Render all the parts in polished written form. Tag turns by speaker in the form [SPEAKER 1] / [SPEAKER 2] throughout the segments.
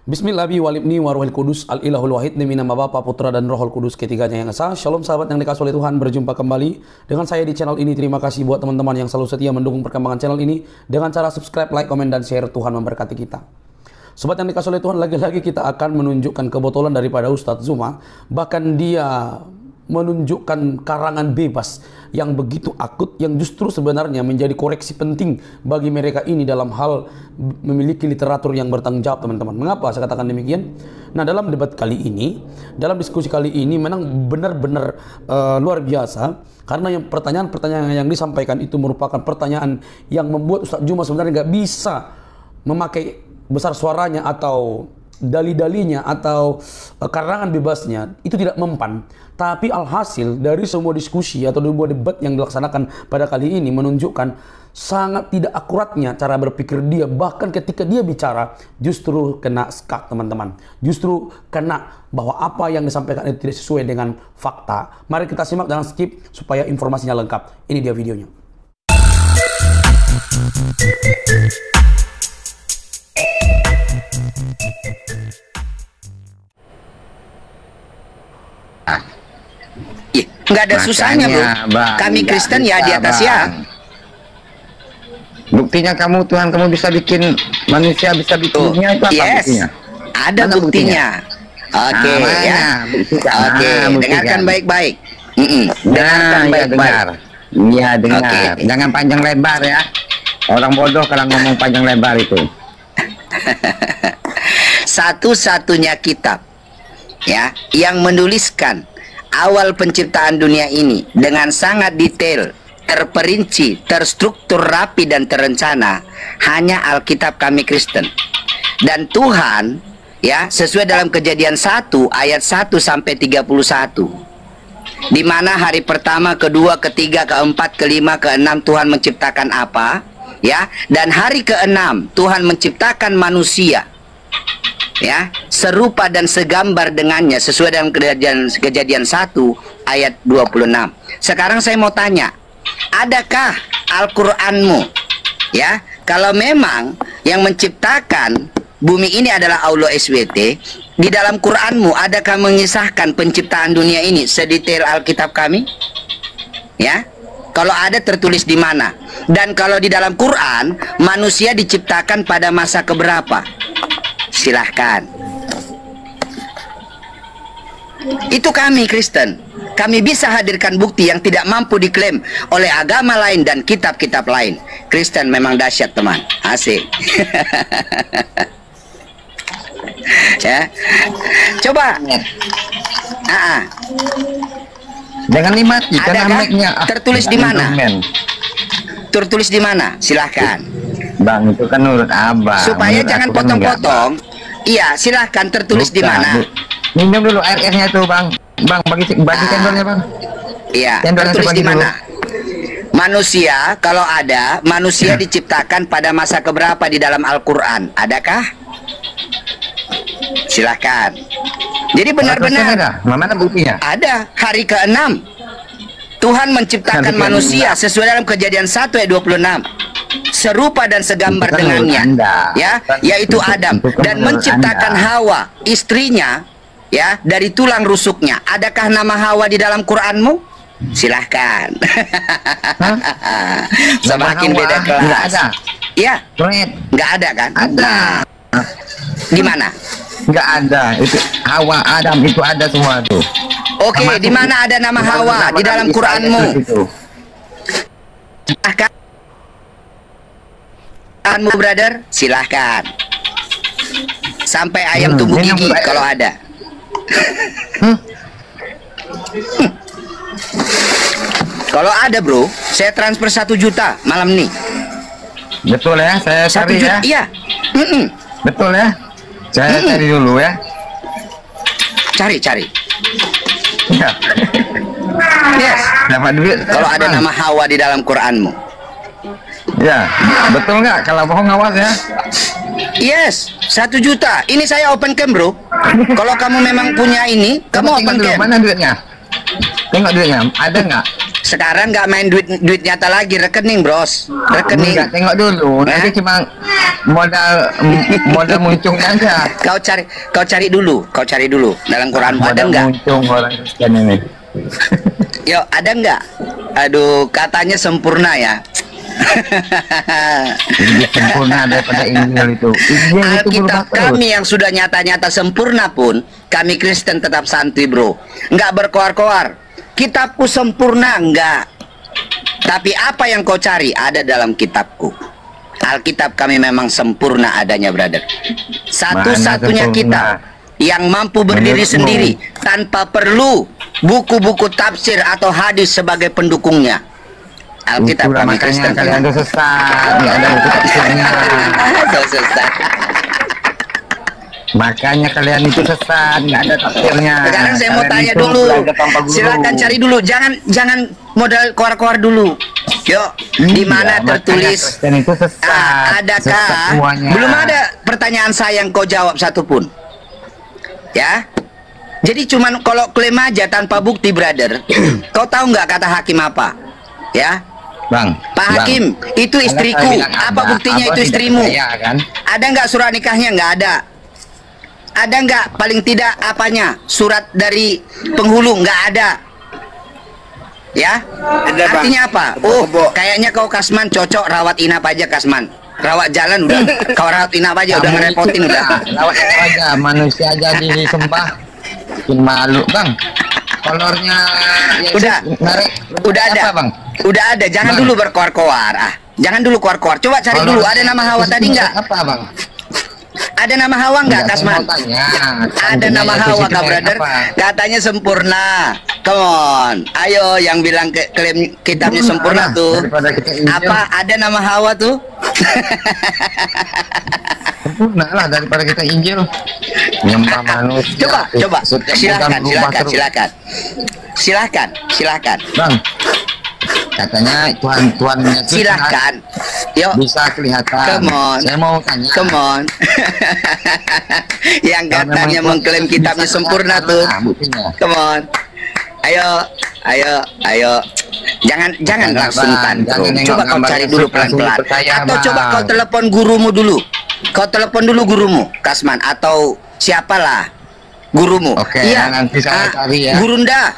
[SPEAKER 1] Bismillahirrahmanirrahim warahil kudus al-ilahul wahid demi nama Bapa, Putra dan Rohul Kudus ketiganya yang esa. Shalom sahabat yang dikasihi oleh Tuhan, berjumpa kembali dengan saya di channel ini. Terima kasih buat teman-teman yang selalu setia mendukung perkembangan channel ini dengan cara subscribe, like, komen, dan share. Tuhan memberkati kita. Sobat yang dikasihi oleh Tuhan, lagi-lagi kita akan menunjukkan kebotolan daripada Ustadz Zuma. Bahkan dia menunjukkan karangan bebas yang begitu akut, yang justru sebenarnya menjadi koreksi penting bagi mereka ini dalam hal memiliki literatur yang bertanggung jawab, teman-teman. Mengapa saya katakan demikian? Nah, dalam debat kali ini, dalam diskusi kali ini memang benar-benar luar biasa, karena yang pertanyaan-pertanyaan yang disampaikan itu merupakan pertanyaan yang membuat Ustadz Zuma sebenarnya nggak bisa memakai besar suaranya atau dali-dalinya atau karangan bebasnya itu tidak mempan. Tapi alhasil dari semua diskusi atau sebuah debat yang dilaksanakan pada kali ini menunjukkan sangat tidak akuratnya cara berpikir dia. Bahkan ketika dia bicara justru kena skak, teman-teman. Justru kena bahwa apa yang disampaikan itu tidak sesuai dengan fakta. Mari kita simak, jangan skip supaya informasinya lengkap. Ini dia videonya.
[SPEAKER 2] Nggak ada susahnya, bro. Kami Kristen ya di atas ya.
[SPEAKER 3] Buktinya kamu Tuhan, kamu bisa bikin manusia, bisa bikin dunia, itu apa buktinya?
[SPEAKER 2] Ada buktinya. Oke, ya. Oke, dengarkan baik-baik. Dengarkan baik-baik.
[SPEAKER 3] Iya, dengar. Jangan panjang lebar ya. Orang bodoh kalau ngomong panjang lebar itu.
[SPEAKER 2] Satu-satunya kitab ya yang menuliskan awal penciptaan dunia ini dengan sangat detail, terperinci, terstruktur, rapi, dan terencana hanya Alkitab kami Kristen. Dan Tuhan ya sesuai dalam Kejadian 1 ayat 1 sampai 31, di mana hari pertama, kedua, ketiga, keempat, kelima, keenam Tuhan menciptakan apa ya, dan hari keenam Tuhan menciptakan manusia ya, serupa dan segambar dengannya sesuai dengan kejadian 1 ayat 26. Sekarang saya mau tanya, adakah Al-Qur'anmu ya, kalau memang yang menciptakan bumi ini adalah Allah SWT, di dalam Qur'anmu adakah mengisahkan penciptaan dunia ini sedetail Alkitab kami? Ya, kalau ada tertulis di mana? Dan kalau di dalam Quran manusia diciptakan pada masa keberapa? Silahkan. Itu kami Kristen. Kami bisa hadirkan bukti yang tidak mampu diklaim oleh agama lain dan kitab-kitab lain. Kristen memang dahsyat, teman. Asik. Ya. Coba.
[SPEAKER 3] Jangan dimati karena mic-nya
[SPEAKER 2] tertulis di mana? Tertulis di mana? Silahkan.
[SPEAKER 3] Bang, itu kan menurut abang.
[SPEAKER 2] Supaya jangan potong-potong. Iya, silahkan tertulis di mana?
[SPEAKER 3] Minum dulu airnya tuh, Bang. Bang, bagi cendolnya, Bang.
[SPEAKER 2] Iya, tertulis di mana? Manusia, kalau ada, manusia diciptakan pada masa keberapa di dalam Al-Quran? Adakah? Silahkan. Jadi benar-benar
[SPEAKER 3] mana buktinya?
[SPEAKER 2] ada. Hari ke-6 Tuhan menciptakan manusia sesuai dalam Kejadian 1 ayat 26, serupa dan segambar dengannya ya, yaitu Adam, dan menciptakan Hawa istrinya ya dari tulang rusuknya. Adakah nama Hawa di dalam Quranmu? Silahkan. Semakin beda kelas.
[SPEAKER 3] Nggak ada.
[SPEAKER 2] Ya, nggak ada kan?
[SPEAKER 3] Ada.
[SPEAKER 2] Di mana?
[SPEAKER 3] Nggak ada. Itu Hawa, Adam itu ada semua tuh.
[SPEAKER 2] Oke, di mana ada nama Hawa di dalam Quranmu? Silahkan, brother, silahkan. Sampai ayam tumbuh gigi kalau ada. Kalau ada, bro, saya transfer 1 juta malam nih.
[SPEAKER 3] Betul ya, saya cari ya.
[SPEAKER 2] Iya.
[SPEAKER 3] Betul ya. Saya cari dulu ya.
[SPEAKER 2] Cari.
[SPEAKER 3] Ya.
[SPEAKER 2] Yes.
[SPEAKER 3] Dapat duit.
[SPEAKER 2] Kalau ada nama Hawa di dalam Quranmu.
[SPEAKER 3] Ya, betul nggak? Kalau bohong awas ya.
[SPEAKER 2] Yes, 1 juta. Ini saya open cam, bro. Kalau kamu memang punya ini, kamu open cam.
[SPEAKER 3] Mana duitnya? Tengok duitnya, ada nggak?
[SPEAKER 2] Sekarang nggak main duit nyata lagi, rekening, bros. Rekening.
[SPEAKER 3] Enggak, tengok dulu. Nanti cuma modal muncungnya aja.
[SPEAKER 2] Kau cari dulu dalam Quranmu ada nggak?
[SPEAKER 3] Muncung orang Kristen ini.
[SPEAKER 2] Yo, ada nggak? Aduh, katanya sempurna ya.
[SPEAKER 3] Lebih sempurna daripada Injil itu. Injil itu
[SPEAKER 2] Alkitab
[SPEAKER 3] berubah terus.
[SPEAKER 2] kami yang sudah nyata-nyata sempurna pun, kami Kristen tetap santai bro, nggak berkoar-koar. Kitabku sempurna enggak, tapi apa yang kau cari ada dalam kitabku. Alkitab kami memang sempurna adanya, brother. Satu-satunya
[SPEAKER 3] Mana
[SPEAKER 2] kitab yang mampu berdiri
[SPEAKER 3] Menurutmu?
[SPEAKER 2] sendiri tanpa perlu buku-buku tafsir atau hadis sebagai pendukungnya. Alkitab
[SPEAKER 3] Itulah
[SPEAKER 2] kami
[SPEAKER 3] makanya
[SPEAKER 2] Kristen.
[SPEAKER 3] kalian tuh sesat, nggak ada buku tafsirnya.
[SPEAKER 2] So sesat.
[SPEAKER 3] Makanya kalian itu sesat, nggak ada tafsirnya.
[SPEAKER 2] Sekarang saya mau
[SPEAKER 3] Kalian
[SPEAKER 2] tanya
[SPEAKER 3] itu
[SPEAKER 2] dulu.
[SPEAKER 3] belajar tanpa guru.
[SPEAKER 2] Silakan cari dulu. Jangan modal keluar-keluar dulu. Yuk, di mana
[SPEAKER 3] Iya, makanya
[SPEAKER 2] tertulis?
[SPEAKER 3] Kristen itu sesat.
[SPEAKER 2] Adakah?
[SPEAKER 3] Sesat semuanya.
[SPEAKER 2] Belum ada pertanyaan saya yang kau jawab satupun. Ya. Jadi cuman kalau klaim aja tanpa bukti, brother. Kau tahu nggak kata hakim apa? Ya.
[SPEAKER 3] Bang,
[SPEAKER 2] Pak
[SPEAKER 3] Bang,
[SPEAKER 2] Hakim, itu
[SPEAKER 3] kalau
[SPEAKER 2] istriku.
[SPEAKER 3] saya bilang
[SPEAKER 2] Apa
[SPEAKER 3] ada,
[SPEAKER 2] buktinya
[SPEAKER 3] Abang
[SPEAKER 2] itu
[SPEAKER 3] tidak
[SPEAKER 2] istrimu?
[SPEAKER 3] percaya, kan?
[SPEAKER 2] Ada nggak surat nikahnya? Nggak ada. Ada nggak paling tidak apanya? Surat dari penghulu? Nggak ada. Ya?
[SPEAKER 4] Ada, Bang.
[SPEAKER 2] Artinya apa? Oh,
[SPEAKER 4] Kebo-kebo.
[SPEAKER 2] kayaknya kau Kasman cocok rawat inap aja, Kasman. Rawat jalan udah. Kau rawat inap aja udah
[SPEAKER 3] Kamu
[SPEAKER 2] ngerepotin
[SPEAKER 3] itu,
[SPEAKER 2] udah.
[SPEAKER 3] Lawat aja, manusia aja disembah. Bikin malu, Bang. Kolornya
[SPEAKER 2] Udah. Udah ada.
[SPEAKER 3] Apa, Bang?
[SPEAKER 2] Udah ada. Jangan
[SPEAKER 3] Bang.
[SPEAKER 2] dulu berkoar-koar. Jangan dulu koar-koar. Coba cari dulu. Ada nama Hawa tadi nggak?
[SPEAKER 3] Apa, Bang?
[SPEAKER 2] Ada nama Hawa nggak,
[SPEAKER 3] Enggak,
[SPEAKER 2] Kasman?
[SPEAKER 3] saya mau tanya.
[SPEAKER 2] Ada nama
[SPEAKER 3] Itu
[SPEAKER 2] Hawa,
[SPEAKER 3] situ
[SPEAKER 2] Kak,
[SPEAKER 3] kayak
[SPEAKER 2] brother.
[SPEAKER 3] apa?
[SPEAKER 2] Katanya sempurna. Come on. Ayo yang bilang klaim kitabnya sempurna tuh.
[SPEAKER 3] Daripada kita Injil.
[SPEAKER 2] Apa ada nama Hawa tuh?
[SPEAKER 3] Sempurna lah daripada kita Injil. Nyembah manusia.
[SPEAKER 2] Coba.
[SPEAKER 3] Setiap bulan
[SPEAKER 2] Silakan,
[SPEAKER 3] berubah terus.
[SPEAKER 2] silakan.
[SPEAKER 3] Bang, katanya Tuhan Yesus
[SPEAKER 2] Silakan. Yuk.
[SPEAKER 3] bisa kelihatan.
[SPEAKER 2] Come on.
[SPEAKER 3] Saya mau tanya.
[SPEAKER 2] Come on. Yang
[SPEAKER 3] Kalau
[SPEAKER 2] katanya
[SPEAKER 3] memang Tuhan
[SPEAKER 2] mengklaim
[SPEAKER 3] Yesus
[SPEAKER 2] kitabnya
[SPEAKER 3] bisa
[SPEAKER 2] sempurna
[SPEAKER 3] kelihatan,
[SPEAKER 2] tuh.
[SPEAKER 3] nah, buktinya.
[SPEAKER 2] Come on. Ayo. Jangan
[SPEAKER 3] Jangan,
[SPEAKER 2] langsung
[SPEAKER 3] Bang.
[SPEAKER 2] tantrum.
[SPEAKER 3] Jangan
[SPEAKER 2] Coba
[SPEAKER 3] nengok
[SPEAKER 2] kau
[SPEAKER 3] gambar
[SPEAKER 2] cari
[SPEAKER 3] Yesus
[SPEAKER 2] dulu
[SPEAKER 3] langsung
[SPEAKER 2] pelan-pelan.
[SPEAKER 3] dipercaya,
[SPEAKER 2] Atau
[SPEAKER 3] Bang.
[SPEAKER 2] coba kau telepon gurumu dulu. Kau telepon dulu gurumu, Kasman, atau siapalah gurumu.
[SPEAKER 3] Oke,
[SPEAKER 2] Iya.
[SPEAKER 3] nanti saya cari ya.
[SPEAKER 2] Gurunda,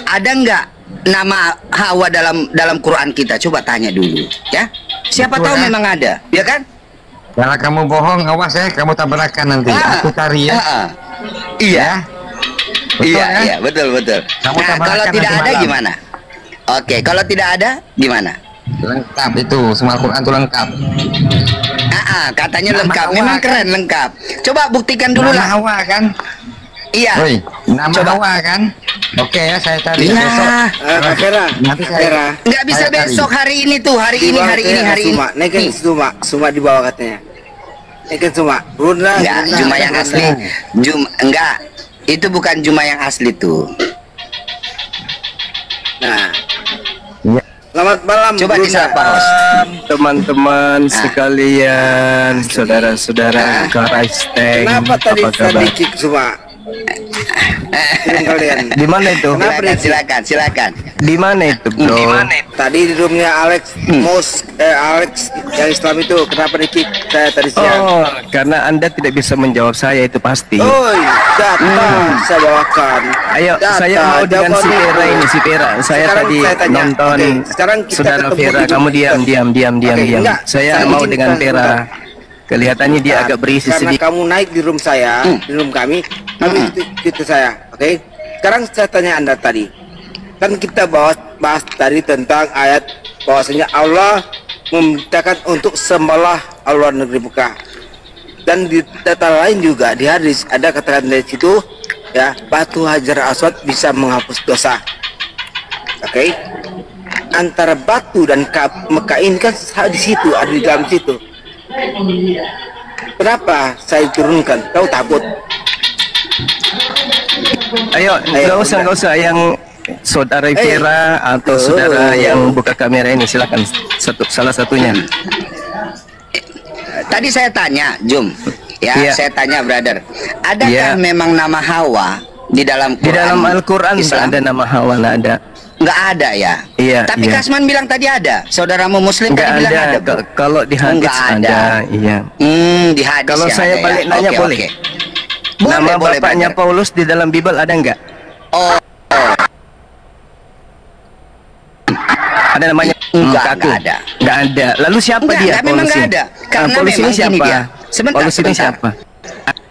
[SPEAKER 2] ada nggak nama Hawa dalam Quran kita? Coba tanya dulu, ya. Siapa
[SPEAKER 3] Betul,
[SPEAKER 2] tahu
[SPEAKER 3] ya.
[SPEAKER 2] memang ada, ya kan?
[SPEAKER 3] Kalau kamu bohong, awas ya, kamu tabrakan nanti. Aku cari ya.
[SPEAKER 2] Iya.
[SPEAKER 3] Betul,
[SPEAKER 2] Iya,
[SPEAKER 3] ya?
[SPEAKER 2] iya, betul.
[SPEAKER 3] Kamu
[SPEAKER 2] Nah,
[SPEAKER 3] tambahkan
[SPEAKER 2] kalau tidak
[SPEAKER 3] nanti
[SPEAKER 2] ada
[SPEAKER 3] malam.
[SPEAKER 2] gimana? Oke, kalau tidak ada gimana?
[SPEAKER 3] Lengkap itu, semua Al-Quran itu lengkap.
[SPEAKER 2] Katanya
[SPEAKER 3] Nama
[SPEAKER 2] lengkap.
[SPEAKER 3] Hawa,
[SPEAKER 2] Memang
[SPEAKER 3] kan?
[SPEAKER 2] keren, lengkap. Coba buktikan dulu
[SPEAKER 3] Nama
[SPEAKER 2] lah.
[SPEAKER 3] Hawa kan?
[SPEAKER 2] Iya.
[SPEAKER 3] Woi, nama
[SPEAKER 2] Coba.
[SPEAKER 3] Hawa kan? Oke ya, saya cari
[SPEAKER 2] Iya.
[SPEAKER 3] besok.
[SPEAKER 4] Kak Vera,
[SPEAKER 3] Nanti
[SPEAKER 4] Kak Vera.
[SPEAKER 2] Nggak bisa
[SPEAKER 3] Saya cari.
[SPEAKER 2] besok, hari ini tuh, hari ini.
[SPEAKER 4] Suma, naikin
[SPEAKER 2] Nih.
[SPEAKER 4] Suma di bawah katanya. Naikin Suma. Runda.
[SPEAKER 2] Enggak, Juma yang asli. Enggak. Itu bukan Juma yang asli tuh.
[SPEAKER 4] Nah,
[SPEAKER 3] Iya.
[SPEAKER 4] selamat malam.
[SPEAKER 2] Coba
[SPEAKER 4] Runda.
[SPEAKER 2] disapa, Os.
[SPEAKER 5] Teman-teman sekalian, saudara-saudara Kristen,
[SPEAKER 4] Kenapa tadi
[SPEAKER 5] apa kabar?
[SPEAKER 4] tadi kick Suma? Kirim kalian.
[SPEAKER 5] Di mana itu?
[SPEAKER 4] Kenapa
[SPEAKER 2] Silakan.
[SPEAKER 5] Di mana itu, bro?
[SPEAKER 4] Tadi di roomnya Alex Alex yang Islam itu kenapa di kick saya tadi siang?
[SPEAKER 5] Oh, karena Anda tidak bisa menjawab saya itu pasti.
[SPEAKER 4] Oi, data saya bawakan.
[SPEAKER 5] Ayo,
[SPEAKER 4] Data,
[SPEAKER 5] saya mau dengan si
[SPEAKER 4] jawaban
[SPEAKER 5] Vera
[SPEAKER 4] itu.
[SPEAKER 5] ini, si Vera. Saya
[SPEAKER 4] Sekarang
[SPEAKER 5] tadi
[SPEAKER 4] saya tanya.
[SPEAKER 5] nonton
[SPEAKER 4] Oke, sekarang kita
[SPEAKER 5] saudara
[SPEAKER 4] ketemu
[SPEAKER 5] Vera.
[SPEAKER 4] di
[SPEAKER 5] Kamu
[SPEAKER 4] room.
[SPEAKER 5] diam.
[SPEAKER 4] Oke, enggak,
[SPEAKER 5] Saya
[SPEAKER 4] saya
[SPEAKER 5] mau
[SPEAKER 4] izin
[SPEAKER 5] dengan
[SPEAKER 4] kita
[SPEAKER 5] Vera.
[SPEAKER 4] sebentar.
[SPEAKER 5] Kelihatannya dia
[SPEAKER 4] Bentar,
[SPEAKER 5] agak berisi
[SPEAKER 4] karena
[SPEAKER 5] sedikit.
[SPEAKER 4] kamu naik di room saya, di room kami itu saya, oke? Sekarang saya tanya Anda tadi, kan kita bahas tadi tentang ayat bahwasanya Allah memerintahkan untuk sembahlah Allah negeri Mekah. Dan di data lain juga di hadis ada katakan dari situ, ya, batu Hajar Aswad bisa menghapus dosa. Oke? Antara batu dan Mekah ini kan di situ, ada di dalam situ. Kenapa saya turunkan? Kau takut?
[SPEAKER 5] Ayo, nggak usah yang saudara Vera atau saudara yang buka kamera ini, silakan salah satunya.
[SPEAKER 2] Tadi saya tanya, Jum. Ya,
[SPEAKER 5] Iya.
[SPEAKER 2] saya tanya, brother. Adakah
[SPEAKER 5] Iya.
[SPEAKER 2] memang nama Hawa di dalam Quran?
[SPEAKER 5] Di dalam Al-Quran
[SPEAKER 2] Islam?
[SPEAKER 5] ada nama Hawa, nggak ada.
[SPEAKER 2] Nggak ada ya?
[SPEAKER 5] Iya.
[SPEAKER 2] Tapi
[SPEAKER 5] iya.
[SPEAKER 2] Kasman bilang tadi ada. Saudaramu Muslim
[SPEAKER 5] Nggak
[SPEAKER 2] tadi bilang
[SPEAKER 5] ada.
[SPEAKER 2] ada. Bro.
[SPEAKER 5] Kalau di hadis
[SPEAKER 2] Nggak ada.
[SPEAKER 5] ada. Iya.
[SPEAKER 2] Di hadis
[SPEAKER 5] Kalau
[SPEAKER 2] ya
[SPEAKER 5] saya
[SPEAKER 2] ada
[SPEAKER 5] balik
[SPEAKER 2] ya?
[SPEAKER 5] nanya
[SPEAKER 2] Oke,
[SPEAKER 5] boleh?
[SPEAKER 2] oke. Boleh,
[SPEAKER 5] Nama
[SPEAKER 2] boleh,
[SPEAKER 5] bapaknya
[SPEAKER 2] brother.
[SPEAKER 5] Paulus di dalam Bible ada nggak?
[SPEAKER 2] Oh,
[SPEAKER 5] Ada namanya?
[SPEAKER 2] Nggak,
[SPEAKER 5] Kaku.
[SPEAKER 2] nggak ada.
[SPEAKER 5] Nggak ada. Lalu siapa
[SPEAKER 2] Enggak,
[SPEAKER 5] dia?
[SPEAKER 2] enggak, memang
[SPEAKER 5] Paulus
[SPEAKER 2] nggak
[SPEAKER 5] ini?
[SPEAKER 2] ada. Karena
[SPEAKER 5] Paulus ini
[SPEAKER 2] memang ini
[SPEAKER 5] siapa?
[SPEAKER 2] dia. Sebentar,
[SPEAKER 5] Paulus ini
[SPEAKER 2] sebentar.
[SPEAKER 5] siapa?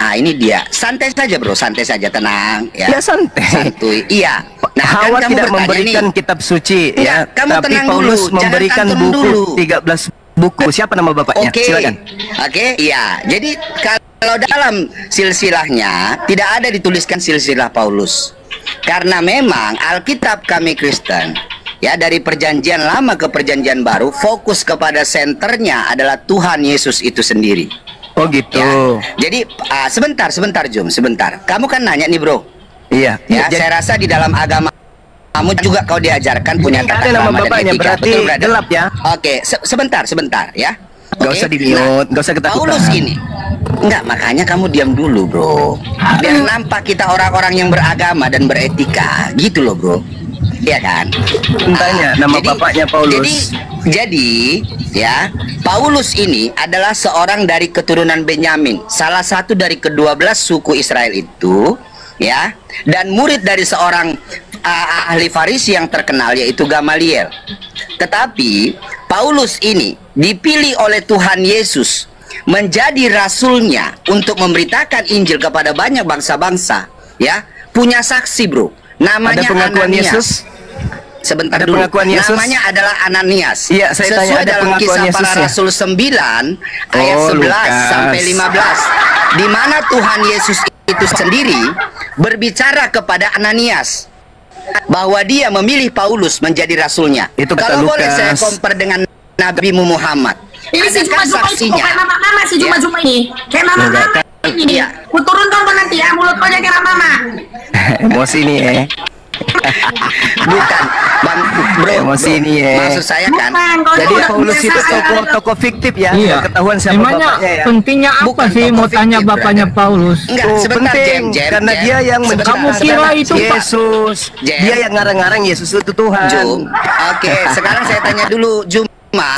[SPEAKER 2] Ah, ini dia. Santai saja, bro. Santai saja, tenang. Ya,
[SPEAKER 5] Ya, santai.
[SPEAKER 2] Santuy. Iya. Nah,
[SPEAKER 5] Hawa
[SPEAKER 2] kan kamu
[SPEAKER 5] tidak
[SPEAKER 2] bertanya
[SPEAKER 5] memberikan
[SPEAKER 2] nih.
[SPEAKER 5] kitab suci
[SPEAKER 2] Enggak,
[SPEAKER 5] ya,
[SPEAKER 2] kamu
[SPEAKER 5] tapi
[SPEAKER 2] tenang
[SPEAKER 5] Paulus
[SPEAKER 2] dulu, jangan
[SPEAKER 5] memberikan
[SPEAKER 2] tantrum
[SPEAKER 5] buku
[SPEAKER 2] dulu.
[SPEAKER 5] 13 buku. Siapa nama bapaknya?
[SPEAKER 2] Oke,
[SPEAKER 5] Silakan.
[SPEAKER 2] oke, iya. Jadi kalau dalam silsilahnya tidak ada dituliskan silsilah Paulus, karena memang Alkitab kami Kristen, ya dari Perjanjian Lama ke Perjanjian Baru, fokus kepada senternya adalah Tuhan Yesus itu sendiri.
[SPEAKER 5] Oh gitu.
[SPEAKER 2] Ya. Jadi sebentar, Jum, sebentar. Kamu kan nanya nih, bro.
[SPEAKER 5] Iya.
[SPEAKER 2] Ya,
[SPEAKER 5] Jadi-
[SPEAKER 2] saya rasa di dalam agama kamu juga kau diajarkan punya
[SPEAKER 5] Nggak
[SPEAKER 2] tata
[SPEAKER 5] ada nama
[SPEAKER 2] krama dan
[SPEAKER 5] bapaknya,
[SPEAKER 2] etika.
[SPEAKER 5] berarti
[SPEAKER 2] Betul, brother?
[SPEAKER 5] gelap ya?
[SPEAKER 2] Oke, sebentar ya.
[SPEAKER 5] Nggak
[SPEAKER 2] Oke?
[SPEAKER 5] usah di-mute, nggak usah ketakutan.
[SPEAKER 2] Paulus ini. Enggak, makanya kamu diam dulu, bro. Biar nampak kita orang-orang yang beragama dan beretika. Gitu loh, bro. Iya kan?
[SPEAKER 5] Tanya nama bapaknya Paulus.
[SPEAKER 2] Jadi, ya, Paulus ini adalah seorang dari keturunan Benyamin, salah satu dari ke-12 suku Israel itu, ya, dan murid dari seorang ahli Farisi yang terkenal yaitu Gamaliel. Tetapi Paulus ini dipilih oleh Tuhan Yesus menjadi rasulnya untuk memberitakan Injil kepada banyak bangsa-bangsa, ya. Punya saksi, bro. Namanya
[SPEAKER 5] Ada pengakuan
[SPEAKER 2] Ananias.
[SPEAKER 5] Yesus?
[SPEAKER 2] Sebentar
[SPEAKER 5] Ada
[SPEAKER 2] dulu.
[SPEAKER 5] pengakuan Yesus?
[SPEAKER 2] Namanya adalah Ananias.
[SPEAKER 5] Iya, saya tanya,
[SPEAKER 2] Sesuai
[SPEAKER 5] ada
[SPEAKER 2] dalam
[SPEAKER 5] pengakuan
[SPEAKER 2] Kisah
[SPEAKER 5] Yesus
[SPEAKER 2] Para
[SPEAKER 5] ya?
[SPEAKER 2] Rasul 9 ayat
[SPEAKER 5] Oh,
[SPEAKER 2] 11
[SPEAKER 5] Lukas.
[SPEAKER 2] sampai 15, di mana Tuhan Yesus itu sendiri berbicara kepada Ananias bahwa dia memilih Paulus menjadi rasulnya.
[SPEAKER 5] Itu kata
[SPEAKER 2] Kalau boleh
[SPEAKER 5] Lukas.
[SPEAKER 2] saya compare dengan Nabi Muhammad.
[SPEAKER 6] Ini si
[SPEAKER 2] Adakah
[SPEAKER 6] Juma-Juma itu
[SPEAKER 2] saksinya?
[SPEAKER 6] kayak mama-mama si Juma-Juma ini. Kayak mama-mama ini.
[SPEAKER 2] Iya.
[SPEAKER 6] Ku turunkan kau nanti ya mulut kau kayak mama.
[SPEAKER 5] Emosi nih
[SPEAKER 2] Bukan, Bang Bro.
[SPEAKER 5] Emosi
[SPEAKER 2] bro.
[SPEAKER 5] nih,
[SPEAKER 2] Maksud saya kan.
[SPEAKER 6] Bukan, kau
[SPEAKER 5] Jadi
[SPEAKER 6] udah
[SPEAKER 5] Paulus itu
[SPEAKER 6] kebiasaan.
[SPEAKER 5] tokoh fiktif ya.
[SPEAKER 7] Iya.
[SPEAKER 5] Nggak ketahuan siapa
[SPEAKER 7] Emangnya
[SPEAKER 5] bapaknya ya.
[SPEAKER 7] pentingnya apa
[SPEAKER 2] Bukan
[SPEAKER 7] sih
[SPEAKER 2] tokoh
[SPEAKER 7] mau tanya
[SPEAKER 2] fiktif,
[SPEAKER 7] bapaknya
[SPEAKER 2] brother.
[SPEAKER 7] Paulus?
[SPEAKER 2] Enggak,
[SPEAKER 5] Oh,
[SPEAKER 2] sebentar,
[SPEAKER 5] penting
[SPEAKER 2] Jem,
[SPEAKER 5] karena
[SPEAKER 2] Jem.
[SPEAKER 5] dia yang
[SPEAKER 2] Sebentar.
[SPEAKER 7] Kamu kira itu, Pak?
[SPEAKER 5] Yesus.
[SPEAKER 2] Jem.
[SPEAKER 5] Dia yang ngarang-ngarang Yesus itu Tuhan.
[SPEAKER 2] Jum. Oke, sekarang saya tanya dulu Juma,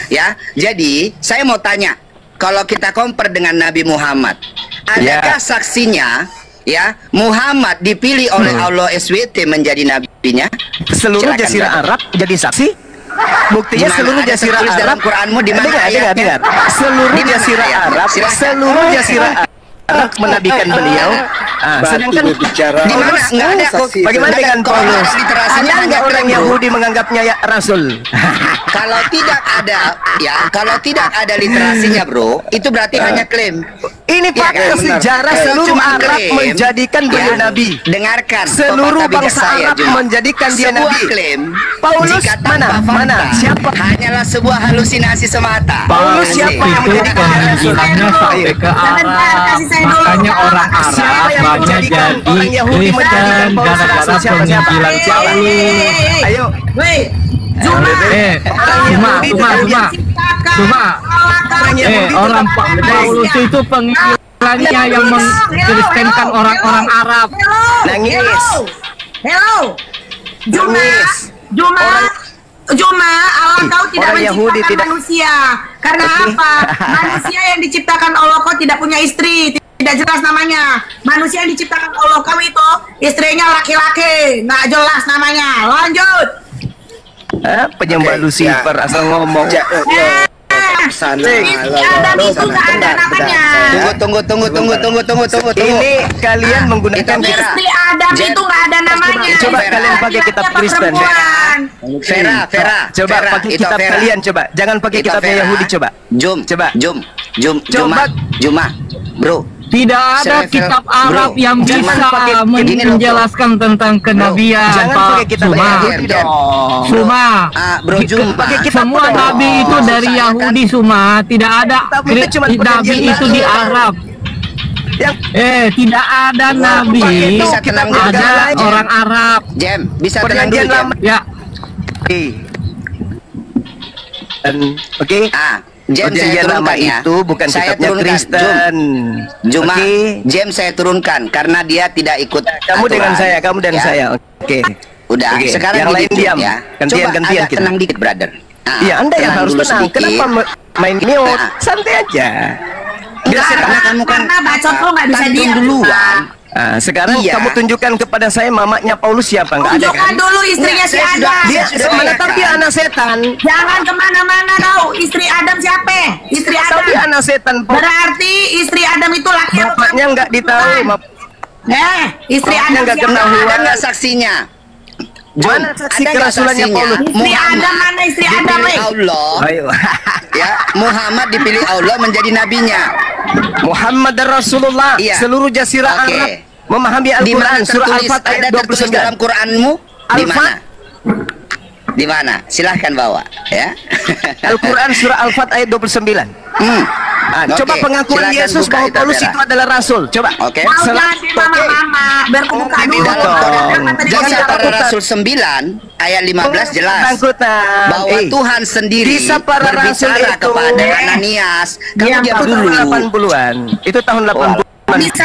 [SPEAKER 2] ya. Jadi, saya mau tanya, kalau kita compare dengan Nabi Muhammad, adakah saksinya, ya, Muhammad dipilih oleh Allah SWT menjadi nabinya?
[SPEAKER 5] Seluruh
[SPEAKER 2] Silakan,
[SPEAKER 5] jazirah
[SPEAKER 2] brother.
[SPEAKER 5] Arab jadi saksi. Buktinya
[SPEAKER 2] Di mana
[SPEAKER 5] seluruh
[SPEAKER 2] ada
[SPEAKER 5] jazirah
[SPEAKER 2] tertulis
[SPEAKER 5] Arab
[SPEAKER 2] dalam Quranmu, di mana
[SPEAKER 5] Dengar,
[SPEAKER 2] ayatnya?
[SPEAKER 5] dengar. Seluruh
[SPEAKER 2] Di mana
[SPEAKER 5] jazirah
[SPEAKER 2] ayatnya?
[SPEAKER 5] Arab,
[SPEAKER 2] Silakan.
[SPEAKER 5] seluruh jazirah Arab menabikan beliau. Sedangkan
[SPEAKER 4] berbicara.
[SPEAKER 2] Di mana? Nggak ada.
[SPEAKER 5] bagaimana
[SPEAKER 2] Nggak ada.
[SPEAKER 5] dengan
[SPEAKER 2] Kalau
[SPEAKER 5] Paulus?
[SPEAKER 2] ada literasinya
[SPEAKER 5] Ada
[SPEAKER 2] hanya
[SPEAKER 5] nggak orang
[SPEAKER 2] klaim, bro.
[SPEAKER 5] Yahudi menganggapnya ya rasul?
[SPEAKER 2] Kalau tidak ada, ya, kalau tidak ada literasinya, bro, itu berarti hanya klaim.
[SPEAKER 5] Ini
[SPEAKER 2] Iya,
[SPEAKER 5] fakta
[SPEAKER 2] kan?
[SPEAKER 5] sejarah
[SPEAKER 2] Kalau
[SPEAKER 5] seluruh
[SPEAKER 2] cuma
[SPEAKER 5] Arab
[SPEAKER 2] klaim,
[SPEAKER 5] menjadikan beliau
[SPEAKER 2] ya,
[SPEAKER 5] nabi.
[SPEAKER 2] Dengarkan.
[SPEAKER 5] Seluruh
[SPEAKER 2] pepatah bijak
[SPEAKER 5] bangsa
[SPEAKER 2] saya,
[SPEAKER 5] Arab
[SPEAKER 2] Juma.
[SPEAKER 5] menjadikan dia
[SPEAKER 2] Sebuah
[SPEAKER 5] nabi.
[SPEAKER 2] klaim,
[SPEAKER 5] Paulus
[SPEAKER 2] jika tanpa
[SPEAKER 5] mana?
[SPEAKER 2] fakta,
[SPEAKER 5] Mana? Siapa?
[SPEAKER 2] hanyalah sebuah halusinasi semata.
[SPEAKER 5] Paulus siapa yang
[SPEAKER 7] Itu
[SPEAKER 5] menjadikan rasul?
[SPEAKER 7] pengadilannya sampai ke
[SPEAKER 6] Sebentar,
[SPEAKER 7] Arab.
[SPEAKER 6] kasih saya dulu.
[SPEAKER 7] Makanya orang
[SPEAKER 5] Siapa
[SPEAKER 7] Arab
[SPEAKER 5] yang
[SPEAKER 7] banyak
[SPEAKER 5] menjadikan
[SPEAKER 7] jadi
[SPEAKER 5] orang Yahudi menjadikan
[SPEAKER 7] Kristen
[SPEAKER 5] Paulus
[SPEAKER 7] gara-gara
[SPEAKER 5] rasul? Siapa?
[SPEAKER 7] penginjilan Paulus.
[SPEAKER 5] Ayo.
[SPEAKER 6] Weh, Juma.
[SPEAKER 7] Cuma.
[SPEAKER 5] Orang Yahudi
[SPEAKER 7] Orang
[SPEAKER 5] tetap-
[SPEAKER 7] Paulus itu penginjilannya yang mengkristenkan orang-orang Arab.
[SPEAKER 5] Nangis.
[SPEAKER 6] Hello. Juma.
[SPEAKER 5] Nangis.
[SPEAKER 6] Juma, Allah kau tidak
[SPEAKER 5] Orang Yahudi
[SPEAKER 6] menciptakan
[SPEAKER 5] tidak-
[SPEAKER 6] manusia. Karena apa? Manusia yang diciptakan Allah kau tidak punya istri, tidak jelas namanya. Manusia yang diciptakan Allah kau itu istrinya laki-laki, nggak jelas namanya. Lanjut.
[SPEAKER 5] Penyembah
[SPEAKER 4] Oke,
[SPEAKER 5] Lucifer
[SPEAKER 4] ya.
[SPEAKER 5] asal ngomong.
[SPEAKER 4] Sana.
[SPEAKER 6] Adam itu nggak ada namanya.
[SPEAKER 2] Tunggu.
[SPEAKER 5] Ini kalian menggunakan
[SPEAKER 2] Itu
[SPEAKER 5] kitab.
[SPEAKER 6] Istri Adam
[SPEAKER 2] Jen.
[SPEAKER 6] itu nggak ada namanya.
[SPEAKER 5] Coba
[SPEAKER 6] Dia
[SPEAKER 5] kalian pakai
[SPEAKER 6] laki-laki
[SPEAKER 5] kitab
[SPEAKER 6] apa
[SPEAKER 5] Kristen.
[SPEAKER 6] perempuan?
[SPEAKER 2] Vera.
[SPEAKER 5] Coba
[SPEAKER 2] Vera,
[SPEAKER 5] pakai
[SPEAKER 2] itu
[SPEAKER 5] kitab
[SPEAKER 2] Vera.
[SPEAKER 5] kalian coba. Jangan pakai
[SPEAKER 2] Itu
[SPEAKER 5] kitabnya
[SPEAKER 2] Vera.
[SPEAKER 5] Yahudi coba.
[SPEAKER 2] Coba.
[SPEAKER 5] Coba.
[SPEAKER 2] Juma, bro.
[SPEAKER 7] Tidak ada
[SPEAKER 2] Saya-
[SPEAKER 7] kitab
[SPEAKER 2] Bro,
[SPEAKER 7] Arab yang
[SPEAKER 2] jangan
[SPEAKER 7] bisa
[SPEAKER 2] pakai gini loh, bro.
[SPEAKER 7] menjelaskan tentang kenabian,
[SPEAKER 5] Jangan
[SPEAKER 7] Pak.
[SPEAKER 5] pakai kitab
[SPEAKER 7] Cuma,
[SPEAKER 5] Yahudi dong.
[SPEAKER 7] Cuma
[SPEAKER 2] Bro Juma.
[SPEAKER 5] Pakai kitab
[SPEAKER 7] semua
[SPEAKER 5] dong.
[SPEAKER 7] nabi itu dari
[SPEAKER 2] Saya kan-
[SPEAKER 7] Yahudi semua, tidak ada
[SPEAKER 5] Tapi itu cuma
[SPEAKER 7] nabi
[SPEAKER 5] perjanjian
[SPEAKER 7] itu
[SPEAKER 5] baru.
[SPEAKER 7] di Arab.
[SPEAKER 5] Yang
[SPEAKER 7] Tidak ada nabi,
[SPEAKER 2] Bisa tenang dulu,
[SPEAKER 7] ada
[SPEAKER 2] Jam.
[SPEAKER 7] orang Arab.
[SPEAKER 2] Jam, bisa tenang
[SPEAKER 5] perjanjian
[SPEAKER 2] dulu, Jam.
[SPEAKER 5] lama.
[SPEAKER 7] Ya,
[SPEAKER 5] Dan oke.
[SPEAKER 2] Jam saya
[SPEAKER 5] Perjanjian lama
[SPEAKER 2] turunkan ya.
[SPEAKER 5] itu bukan
[SPEAKER 2] Saya
[SPEAKER 5] kitabnya
[SPEAKER 2] turunkan,
[SPEAKER 5] Kristen.
[SPEAKER 2] Juma,
[SPEAKER 5] Oke.
[SPEAKER 2] Jam saya turunkan karena dia tidak ikut
[SPEAKER 5] Kamu dengan
[SPEAKER 2] aturan.
[SPEAKER 5] saya, kamu dan
[SPEAKER 2] Ya.
[SPEAKER 5] saya. Oke.
[SPEAKER 2] Udah,
[SPEAKER 5] Oke,
[SPEAKER 2] sekarang
[SPEAKER 5] yang lain
[SPEAKER 2] begitu,
[SPEAKER 5] diam.
[SPEAKER 2] ya.
[SPEAKER 5] Gantian,
[SPEAKER 2] Coba
[SPEAKER 5] gantian
[SPEAKER 2] agak
[SPEAKER 5] kita.
[SPEAKER 2] tenang dikit, brother.
[SPEAKER 5] Iya, Anda yang harus
[SPEAKER 2] dulu
[SPEAKER 5] tenang.
[SPEAKER 2] sedikit.
[SPEAKER 5] Kenapa main mute?
[SPEAKER 2] Nah.
[SPEAKER 5] Santai aja.
[SPEAKER 2] Enggak,
[SPEAKER 5] Biasa
[SPEAKER 2] karena kamu kan
[SPEAKER 6] karena bacot lu nggak bisa
[SPEAKER 2] tantrum
[SPEAKER 6] diam
[SPEAKER 2] duluan.
[SPEAKER 5] Nah, sekarang
[SPEAKER 2] Iya.
[SPEAKER 5] kamu tunjukkan kepada saya mamanya Paulus siapa? Nggak ada
[SPEAKER 6] Tunjukkan
[SPEAKER 5] kan?
[SPEAKER 6] dulu istrinya
[SPEAKER 2] Nggak,
[SPEAKER 6] si
[SPEAKER 2] saya sudah-
[SPEAKER 6] Adam.
[SPEAKER 5] Dia
[SPEAKER 2] sudah
[SPEAKER 5] mana
[SPEAKER 2] lihat,
[SPEAKER 5] tahu
[SPEAKER 2] kan?
[SPEAKER 5] dia anak setan.
[SPEAKER 6] Jangan kemana-mana kau. Istri Adam siapa? Istri
[SPEAKER 5] Tahu
[SPEAKER 6] Adam.
[SPEAKER 5] dia anak setan.
[SPEAKER 6] Berarti istri Adam itu laki atau
[SPEAKER 5] Bapaknya nggak ditahu.
[SPEAKER 6] Istri
[SPEAKER 5] Bapaknya
[SPEAKER 6] Adam
[SPEAKER 5] nggak
[SPEAKER 6] siapa?
[SPEAKER 5] kenal
[SPEAKER 2] Ada
[SPEAKER 5] Tuhan.
[SPEAKER 2] nggak saksinya? John,
[SPEAKER 5] Mana saksi
[SPEAKER 2] ada nggak
[SPEAKER 5] kerasulannya
[SPEAKER 2] saksinya?
[SPEAKER 5] Paulus?
[SPEAKER 6] Istri Adam mana istri Adam,
[SPEAKER 2] dipilih
[SPEAKER 6] weh?
[SPEAKER 2] Allah,
[SPEAKER 5] Ayo.
[SPEAKER 2] ya Muhammad dipilih Allah menjadi nabinya.
[SPEAKER 5] Muhammad dan Rasulullah.
[SPEAKER 2] Iya.
[SPEAKER 5] Seluruh jazirah
[SPEAKER 2] Oke.
[SPEAKER 5] Arab memahami
[SPEAKER 2] Di mana
[SPEAKER 5] Al-Quran surah
[SPEAKER 2] tertulis?
[SPEAKER 5] Al-Fat ayat
[SPEAKER 2] Ada tertulis
[SPEAKER 5] 29.
[SPEAKER 2] dalam Quranmu? Di
[SPEAKER 5] Al-Fat.
[SPEAKER 2] mana? Di mana? Silahkan bawa, ya.
[SPEAKER 5] Al-Quran surah Al-Fat ayat 29.
[SPEAKER 2] Oke,
[SPEAKER 5] Coba pengakuan
[SPEAKER 2] silakan
[SPEAKER 5] Yesus
[SPEAKER 2] buka
[SPEAKER 5] bahwa
[SPEAKER 2] itu,
[SPEAKER 5] Paulus
[SPEAKER 2] Vera.
[SPEAKER 5] itu adalah rasul. Coba.
[SPEAKER 2] Oke.
[SPEAKER 6] Mau
[SPEAKER 5] Sel-
[SPEAKER 6] jangan di mama-mama. Biar kebuka
[SPEAKER 5] Oke,
[SPEAKER 6] dulu.
[SPEAKER 5] dong.
[SPEAKER 2] Di
[SPEAKER 5] Jangan
[SPEAKER 2] Kisah Para
[SPEAKER 5] ketakutan.
[SPEAKER 2] Rasul 9 ayat 15 jelas
[SPEAKER 5] Ketakutan.
[SPEAKER 2] bahwa Tuhan sendiri
[SPEAKER 5] Kisah Para Rasul
[SPEAKER 2] berbicara
[SPEAKER 5] itu
[SPEAKER 2] kepada Ananias. Kamu
[SPEAKER 6] Diam,
[SPEAKER 2] diam
[SPEAKER 5] itu
[SPEAKER 2] dulu.
[SPEAKER 5] tahun 80-an. Itu tahun 80-an.
[SPEAKER 6] Bisa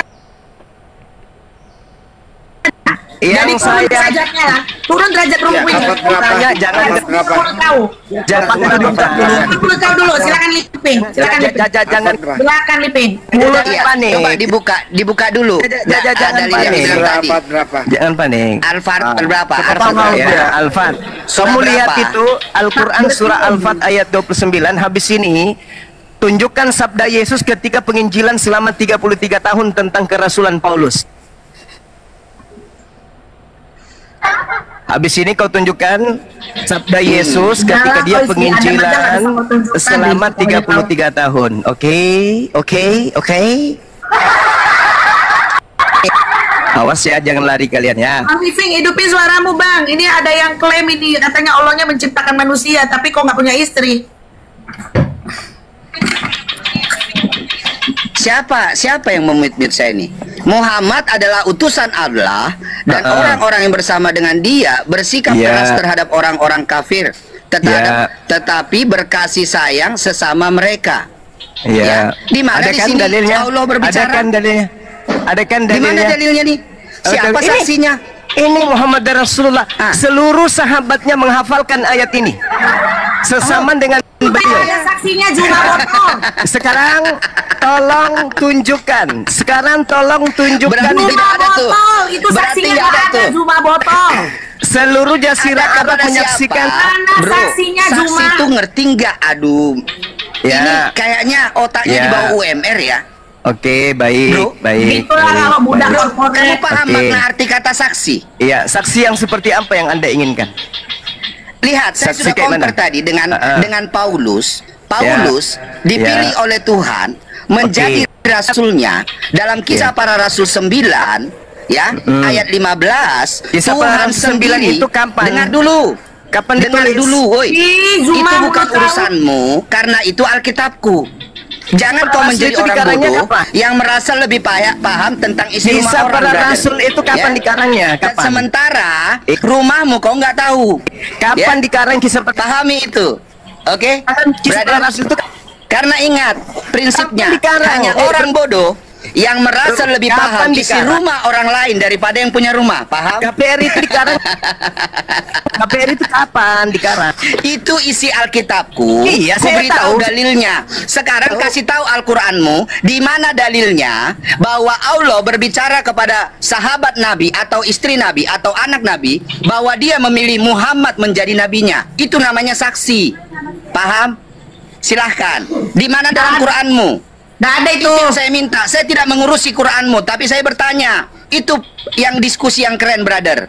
[SPEAKER 5] Yang
[SPEAKER 6] jadi turun
[SPEAKER 5] saya
[SPEAKER 6] derajatnya lah. Turun derajat rumputnya.
[SPEAKER 5] tanya, jangan
[SPEAKER 6] Turun kau.
[SPEAKER 5] jangan
[SPEAKER 6] Turun kau dulu. Silakan lipin. Silakan lipin.
[SPEAKER 5] jangan
[SPEAKER 6] Silakan lipin.
[SPEAKER 5] mulut
[SPEAKER 2] Iya,
[SPEAKER 5] panik.
[SPEAKER 2] coba dibuka dulu.
[SPEAKER 5] Jangan
[SPEAKER 2] Dalil yang
[SPEAKER 5] panik.
[SPEAKER 2] bilang tadi.
[SPEAKER 4] Berapa?
[SPEAKER 5] Jangan panik.
[SPEAKER 2] Al-Fat berapa?
[SPEAKER 5] Apa
[SPEAKER 2] Al-Fat
[SPEAKER 5] mau
[SPEAKER 2] berapa?
[SPEAKER 5] ya, Al-Fat.
[SPEAKER 2] Surah
[SPEAKER 5] Kamu lihat
[SPEAKER 2] berapa?
[SPEAKER 5] itu Al-Quran surah Al-Fat ayat 29. Habis ini tunjukkan sabda Yesus ketika penginjilan selama 33 tahun tentang kerasulan Paulus. Habis ini kau tunjukkan sabda Yesus ketika dia penginjilan selama 33 tahun. Oke, oke, oke. Awas ya, jangan lari kalian ya.
[SPEAKER 6] Bang Viving, hidupin suaramu bang. Ini ada yang klaim ini katanya Allahnya menciptakan manusia, tapi kok nggak punya istri?
[SPEAKER 2] Siapa yang memut-mut saya ini? Muhammad adalah utusan Allah dan orang-orang yang bersama dengan dia bersikap
[SPEAKER 5] Iya.
[SPEAKER 2] keras terhadap orang-orang kafir, tetapi berkasih sayang sesama mereka.
[SPEAKER 5] Iya.
[SPEAKER 2] Di mana
[SPEAKER 5] Ada
[SPEAKER 2] di
[SPEAKER 5] kan
[SPEAKER 2] sini
[SPEAKER 5] dalilnya?
[SPEAKER 2] Allah berbicara?
[SPEAKER 5] Ada kan dalilnya? Ada kan
[SPEAKER 2] Di mana
[SPEAKER 5] dalilnya?
[SPEAKER 2] dalilnya nih? Siapa
[SPEAKER 5] Ini-
[SPEAKER 2] saksinya?
[SPEAKER 5] Ini Muhammad dan Rasulullah.
[SPEAKER 2] Ah.
[SPEAKER 5] Seluruh sahabatnya menghafalkan ayat ini. Sesama dengan beliau.
[SPEAKER 6] Ada saksinya Juma botol.
[SPEAKER 5] Sekarang tolong tunjukkan. Sekarang tolong tunjukkan.
[SPEAKER 2] Berarti
[SPEAKER 6] Juma
[SPEAKER 2] tidak ada tuh.
[SPEAKER 6] botol. Itu
[SPEAKER 2] Berarti
[SPEAKER 6] saksinya
[SPEAKER 2] nggak
[SPEAKER 6] nggak
[SPEAKER 2] ada
[SPEAKER 6] ada
[SPEAKER 2] tuh.
[SPEAKER 6] Juma botol.
[SPEAKER 5] Seluruh jazirah
[SPEAKER 2] Ada
[SPEAKER 5] Arab
[SPEAKER 2] kepada
[SPEAKER 5] menyaksikan.
[SPEAKER 2] siapa?
[SPEAKER 6] Mana
[SPEAKER 2] Bro,
[SPEAKER 6] saksinya,
[SPEAKER 2] saksi
[SPEAKER 6] Juma?
[SPEAKER 2] itu ngerti nggak? Aduh,
[SPEAKER 5] Ya.
[SPEAKER 2] ini kayaknya otaknya
[SPEAKER 5] Ya.
[SPEAKER 2] di bawah UMR ya.
[SPEAKER 5] Oke, baik,
[SPEAKER 2] Bro,
[SPEAKER 5] baik.
[SPEAKER 6] Itulah
[SPEAKER 5] baik,
[SPEAKER 6] kalau budak
[SPEAKER 5] baik.
[SPEAKER 2] Kamu
[SPEAKER 6] korporat.
[SPEAKER 2] paham
[SPEAKER 5] Oke.
[SPEAKER 2] makna arti kata saksi?
[SPEAKER 5] Iya, saksi yang seperti apa yang Anda inginkan?
[SPEAKER 2] Lihat, saya
[SPEAKER 5] Saksi
[SPEAKER 2] sudah
[SPEAKER 5] kayak
[SPEAKER 2] compare
[SPEAKER 5] mana?
[SPEAKER 2] tadi dengan Paulus. Paulus
[SPEAKER 5] Ya.
[SPEAKER 2] dipilih oleh Tuhan menjadi rasulnya dalam Kisah
[SPEAKER 5] Ya.
[SPEAKER 2] Para Rasul 9 ya, ayat 15.
[SPEAKER 5] Kisah Para
[SPEAKER 2] Tuhan
[SPEAKER 5] Rasul 9
[SPEAKER 2] sendiri
[SPEAKER 5] itu kapan?
[SPEAKER 2] Dengar dulu.
[SPEAKER 5] Kapan
[SPEAKER 2] Dengar
[SPEAKER 5] ditulis?
[SPEAKER 2] dulu, woi.
[SPEAKER 6] Ih,
[SPEAKER 2] Itu
[SPEAKER 6] Juma
[SPEAKER 2] bukan
[SPEAKER 6] udah tahu.
[SPEAKER 2] urusanmu karena itu Alkitabku. Jangan
[SPEAKER 5] Para
[SPEAKER 2] kau
[SPEAKER 5] Rasul
[SPEAKER 2] menjadi
[SPEAKER 5] itu
[SPEAKER 2] orang
[SPEAKER 5] dikarangnya
[SPEAKER 2] bodoh
[SPEAKER 5] kapan?
[SPEAKER 2] yang merasa lebih paham tentang isi rumah
[SPEAKER 5] Kisah
[SPEAKER 2] orang.
[SPEAKER 5] Para
[SPEAKER 2] brother.
[SPEAKER 5] Rasul itu kapan dikarangnya?
[SPEAKER 2] Dan
[SPEAKER 5] Kapan?
[SPEAKER 2] sementara rumahmu kau nggak tahu.
[SPEAKER 5] Kapan
[SPEAKER 2] Ya?
[SPEAKER 5] dikarang kisah Para
[SPEAKER 2] Pahami itu. Oke?
[SPEAKER 5] Kisah Para Rasul itu
[SPEAKER 2] Karena ingat prinsipnya
[SPEAKER 5] Kapan dikarang?
[SPEAKER 2] hanya orang bodoh yang merasa lebih
[SPEAKER 5] Kapan
[SPEAKER 2] paham isi
[SPEAKER 5] dikarang?
[SPEAKER 2] rumah orang lain daripada yang punya rumah. Paham?
[SPEAKER 5] KPR itu dikarang. KPR itu kapan dikarang?
[SPEAKER 2] Itu isi Alkitabku.
[SPEAKER 5] Iya, saya
[SPEAKER 2] beritahu
[SPEAKER 5] tahu.
[SPEAKER 2] dalilnya. Sekarang kasih tahu Al-Qur'anmu di mana dalilnya bahwa Allah berbicara kepada sahabat Nabi atau istri Nabi atau anak Nabi bahwa dia memilih Muhammad menjadi nabinya. Itu namanya saksi. Paham? Silahkan. Di mana dalam Qur'anmu?
[SPEAKER 6] Nggak ada itu.
[SPEAKER 2] Itu yang saya minta. Saya tidak mengurusi Qur'anmu, tapi saya bertanya. Itu yang diskusi yang keren, brother.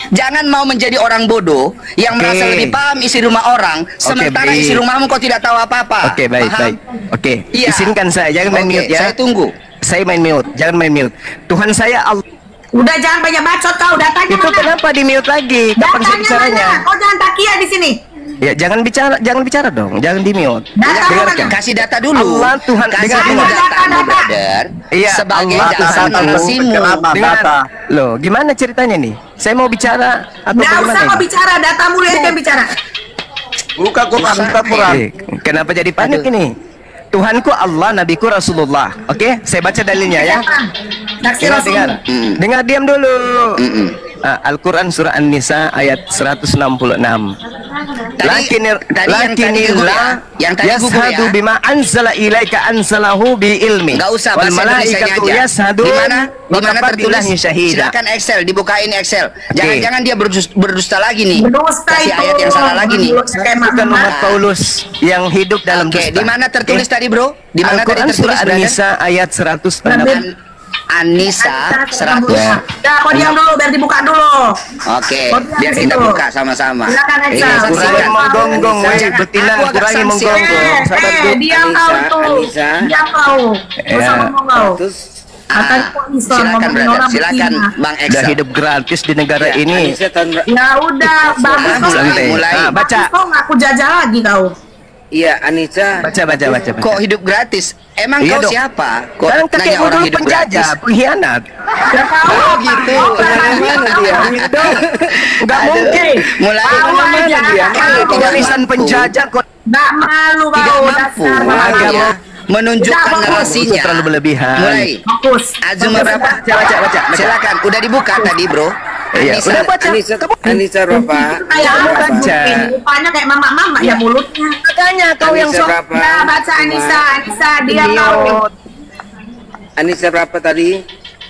[SPEAKER 2] Jangan mau menjadi orang bodoh yang
[SPEAKER 5] Oke.
[SPEAKER 2] merasa lebih paham isi rumah orang, sementara
[SPEAKER 5] baik.
[SPEAKER 2] isi rumahmu kau tidak tahu apa-apa.
[SPEAKER 5] Oke, baik,
[SPEAKER 2] Paham?
[SPEAKER 5] baik. Oke,
[SPEAKER 2] Iya.
[SPEAKER 5] izinkan saya, jangan main
[SPEAKER 2] Oke,
[SPEAKER 5] mute ya.
[SPEAKER 2] saya tunggu.
[SPEAKER 5] Saya main mute, jangan main mute. Tuhan saya Allah.
[SPEAKER 6] Udah jangan banyak bacot kau. Datanya
[SPEAKER 5] Itu
[SPEAKER 6] mana?
[SPEAKER 5] kenapa di mute lagi? Kapan saya
[SPEAKER 6] Datanya
[SPEAKER 5] bicaranya?
[SPEAKER 6] mana? Kau jangan takia di sini.
[SPEAKER 5] Ya, jangan bicara dong, jangan di mute.
[SPEAKER 6] Data
[SPEAKER 5] Dengarkan.
[SPEAKER 6] mana?
[SPEAKER 2] Kasih data dulu.
[SPEAKER 5] Allah Tuhan,
[SPEAKER 2] Kasih
[SPEAKER 5] dengar,
[SPEAKER 2] dulu
[SPEAKER 5] dengar.
[SPEAKER 2] datamu, brother.
[SPEAKER 5] Iya,
[SPEAKER 2] Sebagai
[SPEAKER 5] Allah
[SPEAKER 2] dasar
[SPEAKER 5] Tuhan.
[SPEAKER 2] narasimu.
[SPEAKER 5] Dengar. Loh, gimana ceritanya nih? Saya mau bicara atau
[SPEAKER 6] Nggak usah
[SPEAKER 5] bagaimana
[SPEAKER 6] kau
[SPEAKER 5] ini?
[SPEAKER 6] bicara. Datamu lihat yang bicara.
[SPEAKER 4] Buka Quran, buka Quran.
[SPEAKER 5] Kenapa jadi panik ini? Tuhanku Allah, nabiku Rasulullah. Oke, saya baca dalilnya ya.
[SPEAKER 6] Saksi
[SPEAKER 5] Dengar,
[SPEAKER 6] Rasul.
[SPEAKER 5] dengar. Dengar, diam dulu. Al-Quran surah An-Nisa ayat 166. Lakinillah yashhadu bima anzala ilaika anzalahu bi ilmi.
[SPEAKER 2] Nggak usah
[SPEAKER 5] wal
[SPEAKER 2] bahasa Indonesianya
[SPEAKER 5] malaikatu
[SPEAKER 2] aja.
[SPEAKER 5] yashhadun
[SPEAKER 2] Di mana tertulis?
[SPEAKER 5] syahida.
[SPEAKER 2] Silakan Excel, dibukain Excel. Jangan-jangan dia berdusta lagi nih.
[SPEAKER 6] Berdusta
[SPEAKER 2] Kasih
[SPEAKER 6] itu.
[SPEAKER 2] ayat yang salah lagi nih.
[SPEAKER 5] Bukan umat Paulus yang hidup dalam
[SPEAKER 2] Oke,
[SPEAKER 5] dusta.
[SPEAKER 2] di mana tertulis tadi, Bro? Di mana tadi
[SPEAKER 5] Al-Quran
[SPEAKER 2] tertulis,
[SPEAKER 5] surah
[SPEAKER 2] brother?
[SPEAKER 5] An-Nisa ayat 166.
[SPEAKER 2] An-Nisa 100.
[SPEAKER 6] Ya, kau diam dulu, biar dibuka dulu.
[SPEAKER 2] Oke,
[SPEAKER 6] Kau diam
[SPEAKER 2] biar
[SPEAKER 6] di
[SPEAKER 2] kita
[SPEAKER 6] situ.
[SPEAKER 2] buka sama-sama.
[SPEAKER 6] Silakan,
[SPEAKER 2] Ini
[SPEAKER 6] Excel.
[SPEAKER 2] saksikan.
[SPEAKER 5] Kurangi menggonggong, weh,
[SPEAKER 2] Jangan,
[SPEAKER 5] betina,
[SPEAKER 2] aku agak
[SPEAKER 5] kurangi
[SPEAKER 2] sanksi.
[SPEAKER 5] menggonggong. Sabar, Bu.
[SPEAKER 6] Diam kau itu.
[SPEAKER 4] Anissa.
[SPEAKER 6] Diam kau. Kau
[SPEAKER 5] Ya.
[SPEAKER 6] sama ngomong kau.
[SPEAKER 4] Terus
[SPEAKER 6] Katanya kok Islam
[SPEAKER 2] Silakan,
[SPEAKER 6] ngomongin
[SPEAKER 2] brother.
[SPEAKER 6] orang
[SPEAKER 2] Silakan,
[SPEAKER 6] betina.
[SPEAKER 2] Bang
[SPEAKER 5] Udah
[SPEAKER 2] Excel.
[SPEAKER 5] hidup gratis di negara ini.
[SPEAKER 4] Anissa tahun
[SPEAKER 6] Ya udah, bagus kau.
[SPEAKER 2] mulai.
[SPEAKER 5] Baca.
[SPEAKER 6] Kau ngaku jajah lagi kau.
[SPEAKER 4] iya Anissa.
[SPEAKER 5] Baca.
[SPEAKER 2] Kok hidup gratis? Emang
[SPEAKER 5] Iya
[SPEAKER 2] kau
[SPEAKER 5] dong.
[SPEAKER 2] siapa? Kok
[SPEAKER 5] Kan
[SPEAKER 2] nanya
[SPEAKER 5] kakek
[SPEAKER 2] orang
[SPEAKER 5] dulu
[SPEAKER 2] hidup
[SPEAKER 5] penjajah,
[SPEAKER 2] gratis?
[SPEAKER 5] pengkhianat.
[SPEAKER 6] Ya kau.
[SPEAKER 2] Oh, gitu.
[SPEAKER 4] Mana dia?
[SPEAKER 5] Enggak mungkin.
[SPEAKER 2] Mulai
[SPEAKER 6] Tahu
[SPEAKER 2] mana
[SPEAKER 6] aja.
[SPEAKER 2] dia?
[SPEAKER 6] Kalau
[SPEAKER 2] Tidak
[SPEAKER 5] Tulisan
[SPEAKER 2] mampu.
[SPEAKER 5] penjajah kok
[SPEAKER 6] Nggak malu
[SPEAKER 2] Tidak
[SPEAKER 6] kau.
[SPEAKER 2] mampu.
[SPEAKER 6] Dasar
[SPEAKER 2] Mulai
[SPEAKER 6] malu.
[SPEAKER 2] ya. Menunjukkan
[SPEAKER 6] Tidak mampu.
[SPEAKER 2] narasinya.
[SPEAKER 5] terlalu berlebihan.
[SPEAKER 2] Mulai.
[SPEAKER 6] Fokus.
[SPEAKER 2] Azuma berapa?
[SPEAKER 5] Baca.
[SPEAKER 2] Silakan. Udah dibuka tadi, Bro.
[SPEAKER 5] Iya,
[SPEAKER 2] Anissa.
[SPEAKER 5] udah baca.
[SPEAKER 4] Anissa berapa?
[SPEAKER 6] Kayak apa
[SPEAKER 5] Baca.
[SPEAKER 6] mungkin? Rupanya kayak mama-mama ya mulutnya.
[SPEAKER 5] Makanya kau yang
[SPEAKER 4] Anissa
[SPEAKER 5] sok
[SPEAKER 4] berapa?
[SPEAKER 6] Ya baca Anissa, dia kau.
[SPEAKER 4] Anissa berapa tadi?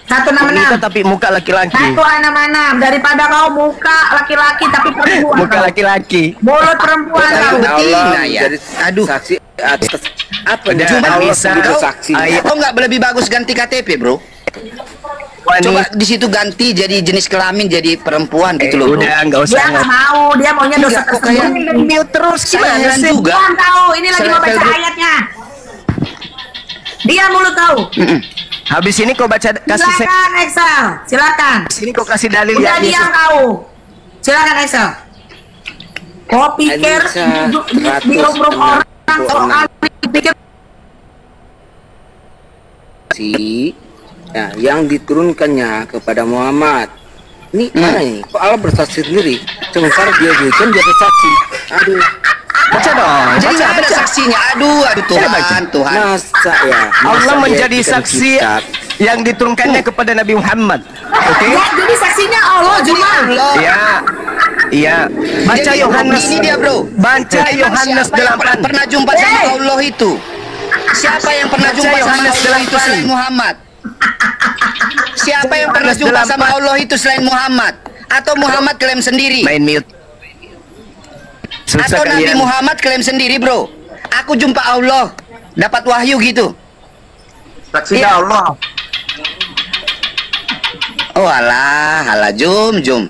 [SPEAKER 6] 166.
[SPEAKER 5] tapi muka laki-laki.
[SPEAKER 6] 166 daripada kau muka laki-laki tapi perempuan.
[SPEAKER 5] Muka
[SPEAKER 6] kau.
[SPEAKER 5] laki-laki.
[SPEAKER 6] Mulut perempuan kau.
[SPEAKER 2] Betina
[SPEAKER 4] Allah
[SPEAKER 2] ya.
[SPEAKER 4] menjadi
[SPEAKER 2] Aduh.
[SPEAKER 4] saksi atas apa
[SPEAKER 5] Udah,
[SPEAKER 4] cuma Allah
[SPEAKER 5] Anissa.
[SPEAKER 4] sebagai
[SPEAKER 2] Kau,
[SPEAKER 4] saksi.
[SPEAKER 2] kau nggak lebih bagus ganti KTP, Bro? Coba di situ ganti jadi jenis kelamin jadi perempuan gitu loh, Bro.
[SPEAKER 5] Udah enggak usah.
[SPEAKER 6] Dia nggak mau, dia maunya dosa
[SPEAKER 2] Enggak, kok kayak-
[SPEAKER 6] tersembunyi.
[SPEAKER 5] mute terus
[SPEAKER 2] Saya
[SPEAKER 5] gimana
[SPEAKER 2] heran
[SPEAKER 5] sih?
[SPEAKER 2] juga.
[SPEAKER 6] Diam kau, ini lagi mau baca
[SPEAKER 2] Selevel-
[SPEAKER 6] ayatnya. Dia mulut kau.
[SPEAKER 5] Habis ini kau baca kasih
[SPEAKER 6] Silakan Excel, silakan.
[SPEAKER 5] sini kau kasih dalil
[SPEAKER 6] Udah
[SPEAKER 5] ya.
[SPEAKER 6] diam kau. Silakan Excel. Kau pikir
[SPEAKER 4] Anissa,
[SPEAKER 6] di grup orang kau kali pikir
[SPEAKER 4] Ya, yang diturunkannya kepada Muhammad. Ini mana ini? Kok Allah bersaksi sendiri? Sementara dia hujan dia bersaksi. Aduh,
[SPEAKER 5] Baca dong.
[SPEAKER 2] Jadi nggak ada saksinya. Aduh Tuhan, Tuhan.
[SPEAKER 4] masa ya?
[SPEAKER 5] Allah
[SPEAKER 4] Masa
[SPEAKER 5] menjadi
[SPEAKER 4] dia
[SPEAKER 5] saksi
[SPEAKER 4] kitab?
[SPEAKER 5] yang diturunkannya kepada Nabi Muhammad. Oke?
[SPEAKER 6] ya, jadi saksinya Allah cuma.
[SPEAKER 2] Allah.
[SPEAKER 5] Iya. Iya. Baca
[SPEAKER 2] Jadi,
[SPEAKER 5] Yohanes.
[SPEAKER 2] ini dia, Bro.
[SPEAKER 5] Baca
[SPEAKER 2] Emang
[SPEAKER 5] Yohanes
[SPEAKER 2] siapa yang
[SPEAKER 5] 8.
[SPEAKER 2] pernah jumpa sama Allah itu? Siapa yang pernah
[SPEAKER 5] Baca
[SPEAKER 2] jumpa sama
[SPEAKER 5] Yohanes
[SPEAKER 2] Allah itu
[SPEAKER 5] 8.
[SPEAKER 2] selain Muhammad? Siapa yang pernah
[SPEAKER 5] Yohanes
[SPEAKER 2] jumpa sama
[SPEAKER 5] 8.
[SPEAKER 2] Allah itu selain Muhammad? Atau Muhammad klaim sendiri?
[SPEAKER 5] Main mute. Susah
[SPEAKER 2] Atau Nabi
[SPEAKER 5] kalian.
[SPEAKER 2] Muhammad klaim sendiri, Bro? Aku jumpa Allah, dapat wahyu gitu.
[SPEAKER 5] Saksinya
[SPEAKER 2] Iya.
[SPEAKER 5] Allah.
[SPEAKER 2] Oh alah, Jum.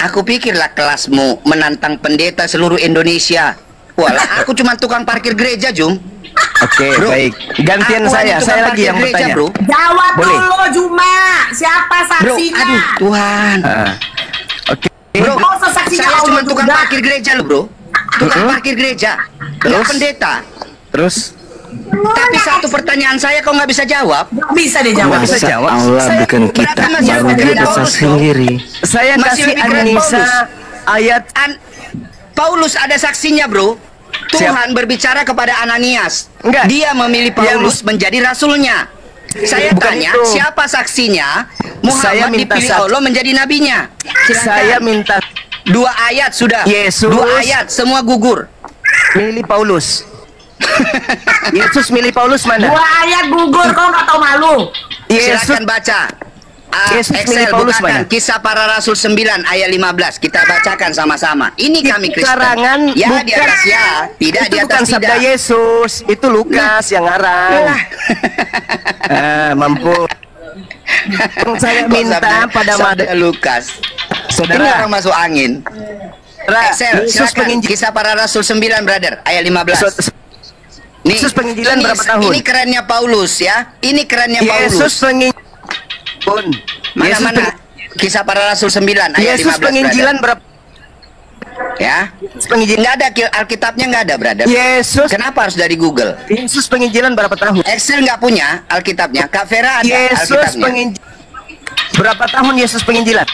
[SPEAKER 2] Aku pikirlah kelasmu menantang pendeta seluruh Indonesia. Walah, aku cuma tukang parkir gereja, Jum.
[SPEAKER 5] Oke,
[SPEAKER 2] Bro,
[SPEAKER 5] baik. Gantian
[SPEAKER 2] aku hanya
[SPEAKER 5] saya
[SPEAKER 2] tukang
[SPEAKER 5] lagi
[SPEAKER 2] parkir
[SPEAKER 5] yang
[SPEAKER 2] gereja,
[SPEAKER 5] bertanya.
[SPEAKER 2] Bro.
[SPEAKER 6] Jawab
[SPEAKER 5] Boleh.
[SPEAKER 6] dulu Juma. Siapa
[SPEAKER 2] Bro,
[SPEAKER 6] saksinya?
[SPEAKER 2] aduh, Tuhan.
[SPEAKER 5] Oke.
[SPEAKER 2] Bro,
[SPEAKER 6] Kau saksinya
[SPEAKER 2] saya
[SPEAKER 6] Allah
[SPEAKER 2] cuma tukang
[SPEAKER 6] juga.
[SPEAKER 2] parkir gereja loh, Bro. Tukang parkir gereja. Nggak
[SPEAKER 5] Terus?
[SPEAKER 2] pendeta.
[SPEAKER 5] Terus
[SPEAKER 2] Tapi satu pertanyaan saya kau nggak bisa jawab.
[SPEAKER 6] Nggak bisa dia jawab.
[SPEAKER 5] Nggak bisa jawab.
[SPEAKER 4] Allah
[SPEAKER 2] Saya-
[SPEAKER 4] bikin kita
[SPEAKER 2] berarti masih
[SPEAKER 4] baru
[SPEAKER 2] ada
[SPEAKER 4] dia
[SPEAKER 2] keren
[SPEAKER 4] bersaksi
[SPEAKER 2] Paulus,
[SPEAKER 4] sendiri.
[SPEAKER 5] saya
[SPEAKER 2] Masih
[SPEAKER 5] kasih
[SPEAKER 2] lebih keren
[SPEAKER 5] An-Nisa
[SPEAKER 2] Paulus.
[SPEAKER 5] ayat
[SPEAKER 2] Paulus ada saksinya, Bro. Tuhan berbicara kepada Ananias.
[SPEAKER 5] Enggak.
[SPEAKER 2] Dia memilih Paulus menjadi rasulnya. Saya
[SPEAKER 5] Bukan
[SPEAKER 2] tanya,
[SPEAKER 5] itu.
[SPEAKER 2] siapa saksinya?
[SPEAKER 5] Saya
[SPEAKER 2] Muhammad
[SPEAKER 5] minta
[SPEAKER 2] dipilih
[SPEAKER 5] saksi.
[SPEAKER 2] Allah menjadi nabinya. Silakan.
[SPEAKER 5] saya minta
[SPEAKER 2] 2 ayat sudah.
[SPEAKER 5] Yesus.
[SPEAKER 2] 2 ayat semua gugur.
[SPEAKER 5] milih Paulus. Yesus milih Paulus mana?
[SPEAKER 6] 2 ayat gugur, kau nggak tahu malu.
[SPEAKER 5] Yesus
[SPEAKER 2] Silakan baca.
[SPEAKER 5] Yesus
[SPEAKER 2] Excel
[SPEAKER 5] milih Paulus
[SPEAKER 2] bukakan
[SPEAKER 5] mana?
[SPEAKER 2] Kisah Para Rasul 9 ayat 15. Kita bacakan sama-sama. Ini kami Kristen.
[SPEAKER 5] karangan
[SPEAKER 2] Ya
[SPEAKER 5] bukan,
[SPEAKER 2] di atas ya, tidak
[SPEAKER 5] itu
[SPEAKER 2] di atas
[SPEAKER 5] bukan sabda
[SPEAKER 2] tidak.
[SPEAKER 5] Yesus, itu Lukas yang ngarang. Mampu. Saya
[SPEAKER 2] Kok
[SPEAKER 5] minta
[SPEAKER 2] sabda-
[SPEAKER 5] pada
[SPEAKER 2] sabda Lukas.
[SPEAKER 5] Saudara.
[SPEAKER 2] Ini orang masuk angin. Excel,
[SPEAKER 5] Yesus
[SPEAKER 2] silakan.
[SPEAKER 5] penginjil.
[SPEAKER 2] Kisah Para Rasul 9, brother, ayat 15. Nih,
[SPEAKER 5] Yesus penginjilan
[SPEAKER 2] ini-
[SPEAKER 5] berapa tahun?
[SPEAKER 2] Ini kerennya Paulus ya. Ini kerennya
[SPEAKER 5] Yesus
[SPEAKER 2] Paulus.
[SPEAKER 5] penginjilan. Yesus
[SPEAKER 2] Mana-mana? Kisah Para Rasul 9 ayat
[SPEAKER 5] Yesus
[SPEAKER 2] 15.
[SPEAKER 5] penginjilan berapa?
[SPEAKER 2] brother. Ya.
[SPEAKER 5] Penginjilan.
[SPEAKER 2] Nggak ada Alkitabnya, nggak ada, brother.
[SPEAKER 5] Yesus
[SPEAKER 2] Kenapa harus dari Google?
[SPEAKER 5] Yesus penginjilan berapa tahun?
[SPEAKER 2] Excel nggak punya Alkitabnya. Kak Vera ada
[SPEAKER 5] Yesus
[SPEAKER 2] Alkitabnya.
[SPEAKER 5] penginjilan. Berapa tahun Yesus penginjilan?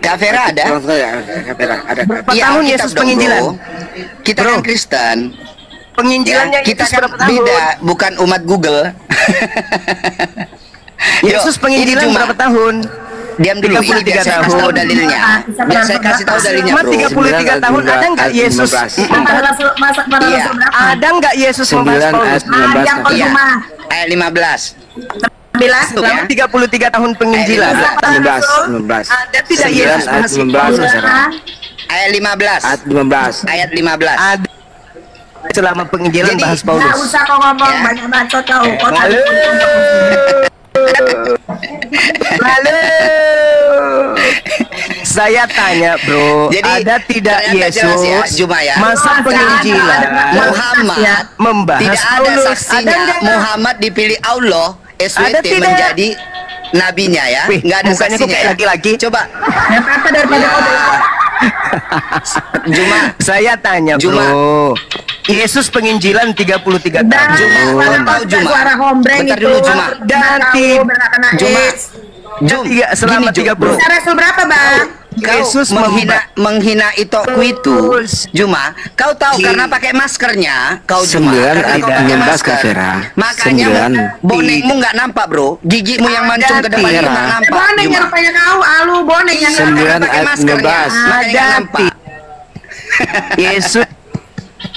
[SPEAKER 2] Kak Vera ada?
[SPEAKER 4] Ada.
[SPEAKER 5] Berapa
[SPEAKER 2] Iya,
[SPEAKER 5] tahun
[SPEAKER 2] Alkitab
[SPEAKER 5] Yesus
[SPEAKER 2] dong,
[SPEAKER 5] penginjilan?
[SPEAKER 2] bro. Kita
[SPEAKER 5] Bro.
[SPEAKER 2] kan Kristen.
[SPEAKER 5] Penginjilannya
[SPEAKER 2] Ya, kita
[SPEAKER 5] Yesus
[SPEAKER 2] kan
[SPEAKER 5] berapa tahun?
[SPEAKER 2] beda, bukan umat Google.
[SPEAKER 5] Yesus
[SPEAKER 2] Yuk,
[SPEAKER 5] penginjilan
[SPEAKER 2] ini cuma
[SPEAKER 5] berapa tahun?
[SPEAKER 2] Diam dulu, ini biar saya kasih tahu dalilnya. Biar saya kasih tahu dalilnya,
[SPEAKER 5] Selama
[SPEAKER 2] bro.
[SPEAKER 5] 33 tahun ada nggak Yesus?
[SPEAKER 2] Iya.
[SPEAKER 5] Ada nggak Yesus membahas
[SPEAKER 4] 9
[SPEAKER 5] Paulus?
[SPEAKER 4] ayat 19.
[SPEAKER 2] Iya. Ayat 15.
[SPEAKER 6] 9.
[SPEAKER 5] Selama 33 tahun penginjilan.
[SPEAKER 4] 19.
[SPEAKER 5] Ada tidak
[SPEAKER 4] 9
[SPEAKER 5] Yesus
[SPEAKER 4] ayat
[SPEAKER 5] bahas
[SPEAKER 4] 19, saudara.
[SPEAKER 2] Ayat 15.
[SPEAKER 4] Ayat 15.
[SPEAKER 2] Ayat 15.
[SPEAKER 5] Ada selama penginjilan
[SPEAKER 2] Jadi,
[SPEAKER 5] bahas
[SPEAKER 6] Nggak
[SPEAKER 5] Paulus.
[SPEAKER 6] usah kau ngomong
[SPEAKER 2] Ya.
[SPEAKER 6] banyak bacot kau. Kau
[SPEAKER 5] Lalu, lalu, saya tanya bro,
[SPEAKER 2] Jadi,
[SPEAKER 5] ada tidak
[SPEAKER 2] ternyata jelas ya,
[SPEAKER 5] Yesus
[SPEAKER 2] Juma ya.
[SPEAKER 5] masa penginjilan
[SPEAKER 2] Muhammad
[SPEAKER 5] membahas
[SPEAKER 2] tidak ada
[SPEAKER 5] Paulus?
[SPEAKER 2] saksinya.
[SPEAKER 5] Ada nggak?
[SPEAKER 2] Muhammad dipilih Allah
[SPEAKER 5] Ada
[SPEAKER 2] SWT
[SPEAKER 5] tidak?
[SPEAKER 2] menjadi nabinya ya.
[SPEAKER 5] Wih,
[SPEAKER 2] Nggak ada
[SPEAKER 5] mukanya kok
[SPEAKER 2] saksinya.
[SPEAKER 5] kayak
[SPEAKER 2] Ya.
[SPEAKER 5] laki-laki.
[SPEAKER 2] Coba
[SPEAKER 6] Yang apa daripada kau bego.
[SPEAKER 2] Juma.
[SPEAKER 5] Saya tanya
[SPEAKER 2] Juma.
[SPEAKER 5] bro, Yesus penginjilan 33
[SPEAKER 6] Dah,
[SPEAKER 5] tahun.
[SPEAKER 2] Juma,
[SPEAKER 6] suara
[SPEAKER 2] tahu
[SPEAKER 6] kau
[SPEAKER 2] Juma.
[SPEAKER 6] suara hombreng
[SPEAKER 2] Bentar
[SPEAKER 6] itu.
[SPEAKER 2] dulu, Juma.
[SPEAKER 6] Dan kena
[SPEAKER 2] Juma.
[SPEAKER 6] AIDS.
[SPEAKER 5] Selama
[SPEAKER 2] Gini,
[SPEAKER 5] 30.
[SPEAKER 6] Bisa Rasul berapa bang?
[SPEAKER 2] Kau
[SPEAKER 5] Yesus
[SPEAKER 2] menghina Itoku itu, Juma. Kau tahu karena pakai maskernya, kau Juma.
[SPEAKER 4] 9
[SPEAKER 2] Karena
[SPEAKER 4] ayat
[SPEAKER 2] kau pakai
[SPEAKER 4] 19,
[SPEAKER 2] masker.
[SPEAKER 4] Kak Vera.
[SPEAKER 2] Makanya
[SPEAKER 4] 9.
[SPEAKER 2] bonekmu nggak nampak, bro. Gigimu yang mancung ke depan
[SPEAKER 4] Vera.
[SPEAKER 2] itu nggak nampak.
[SPEAKER 6] Boneng yang
[SPEAKER 2] Juma.
[SPEAKER 6] rupanya kau, alu boneng yang
[SPEAKER 4] 9
[SPEAKER 2] pakai
[SPEAKER 4] ayat
[SPEAKER 2] maskernya.
[SPEAKER 4] 19.
[SPEAKER 2] Makanya nggak
[SPEAKER 5] Ada
[SPEAKER 2] nampak.
[SPEAKER 5] Yesus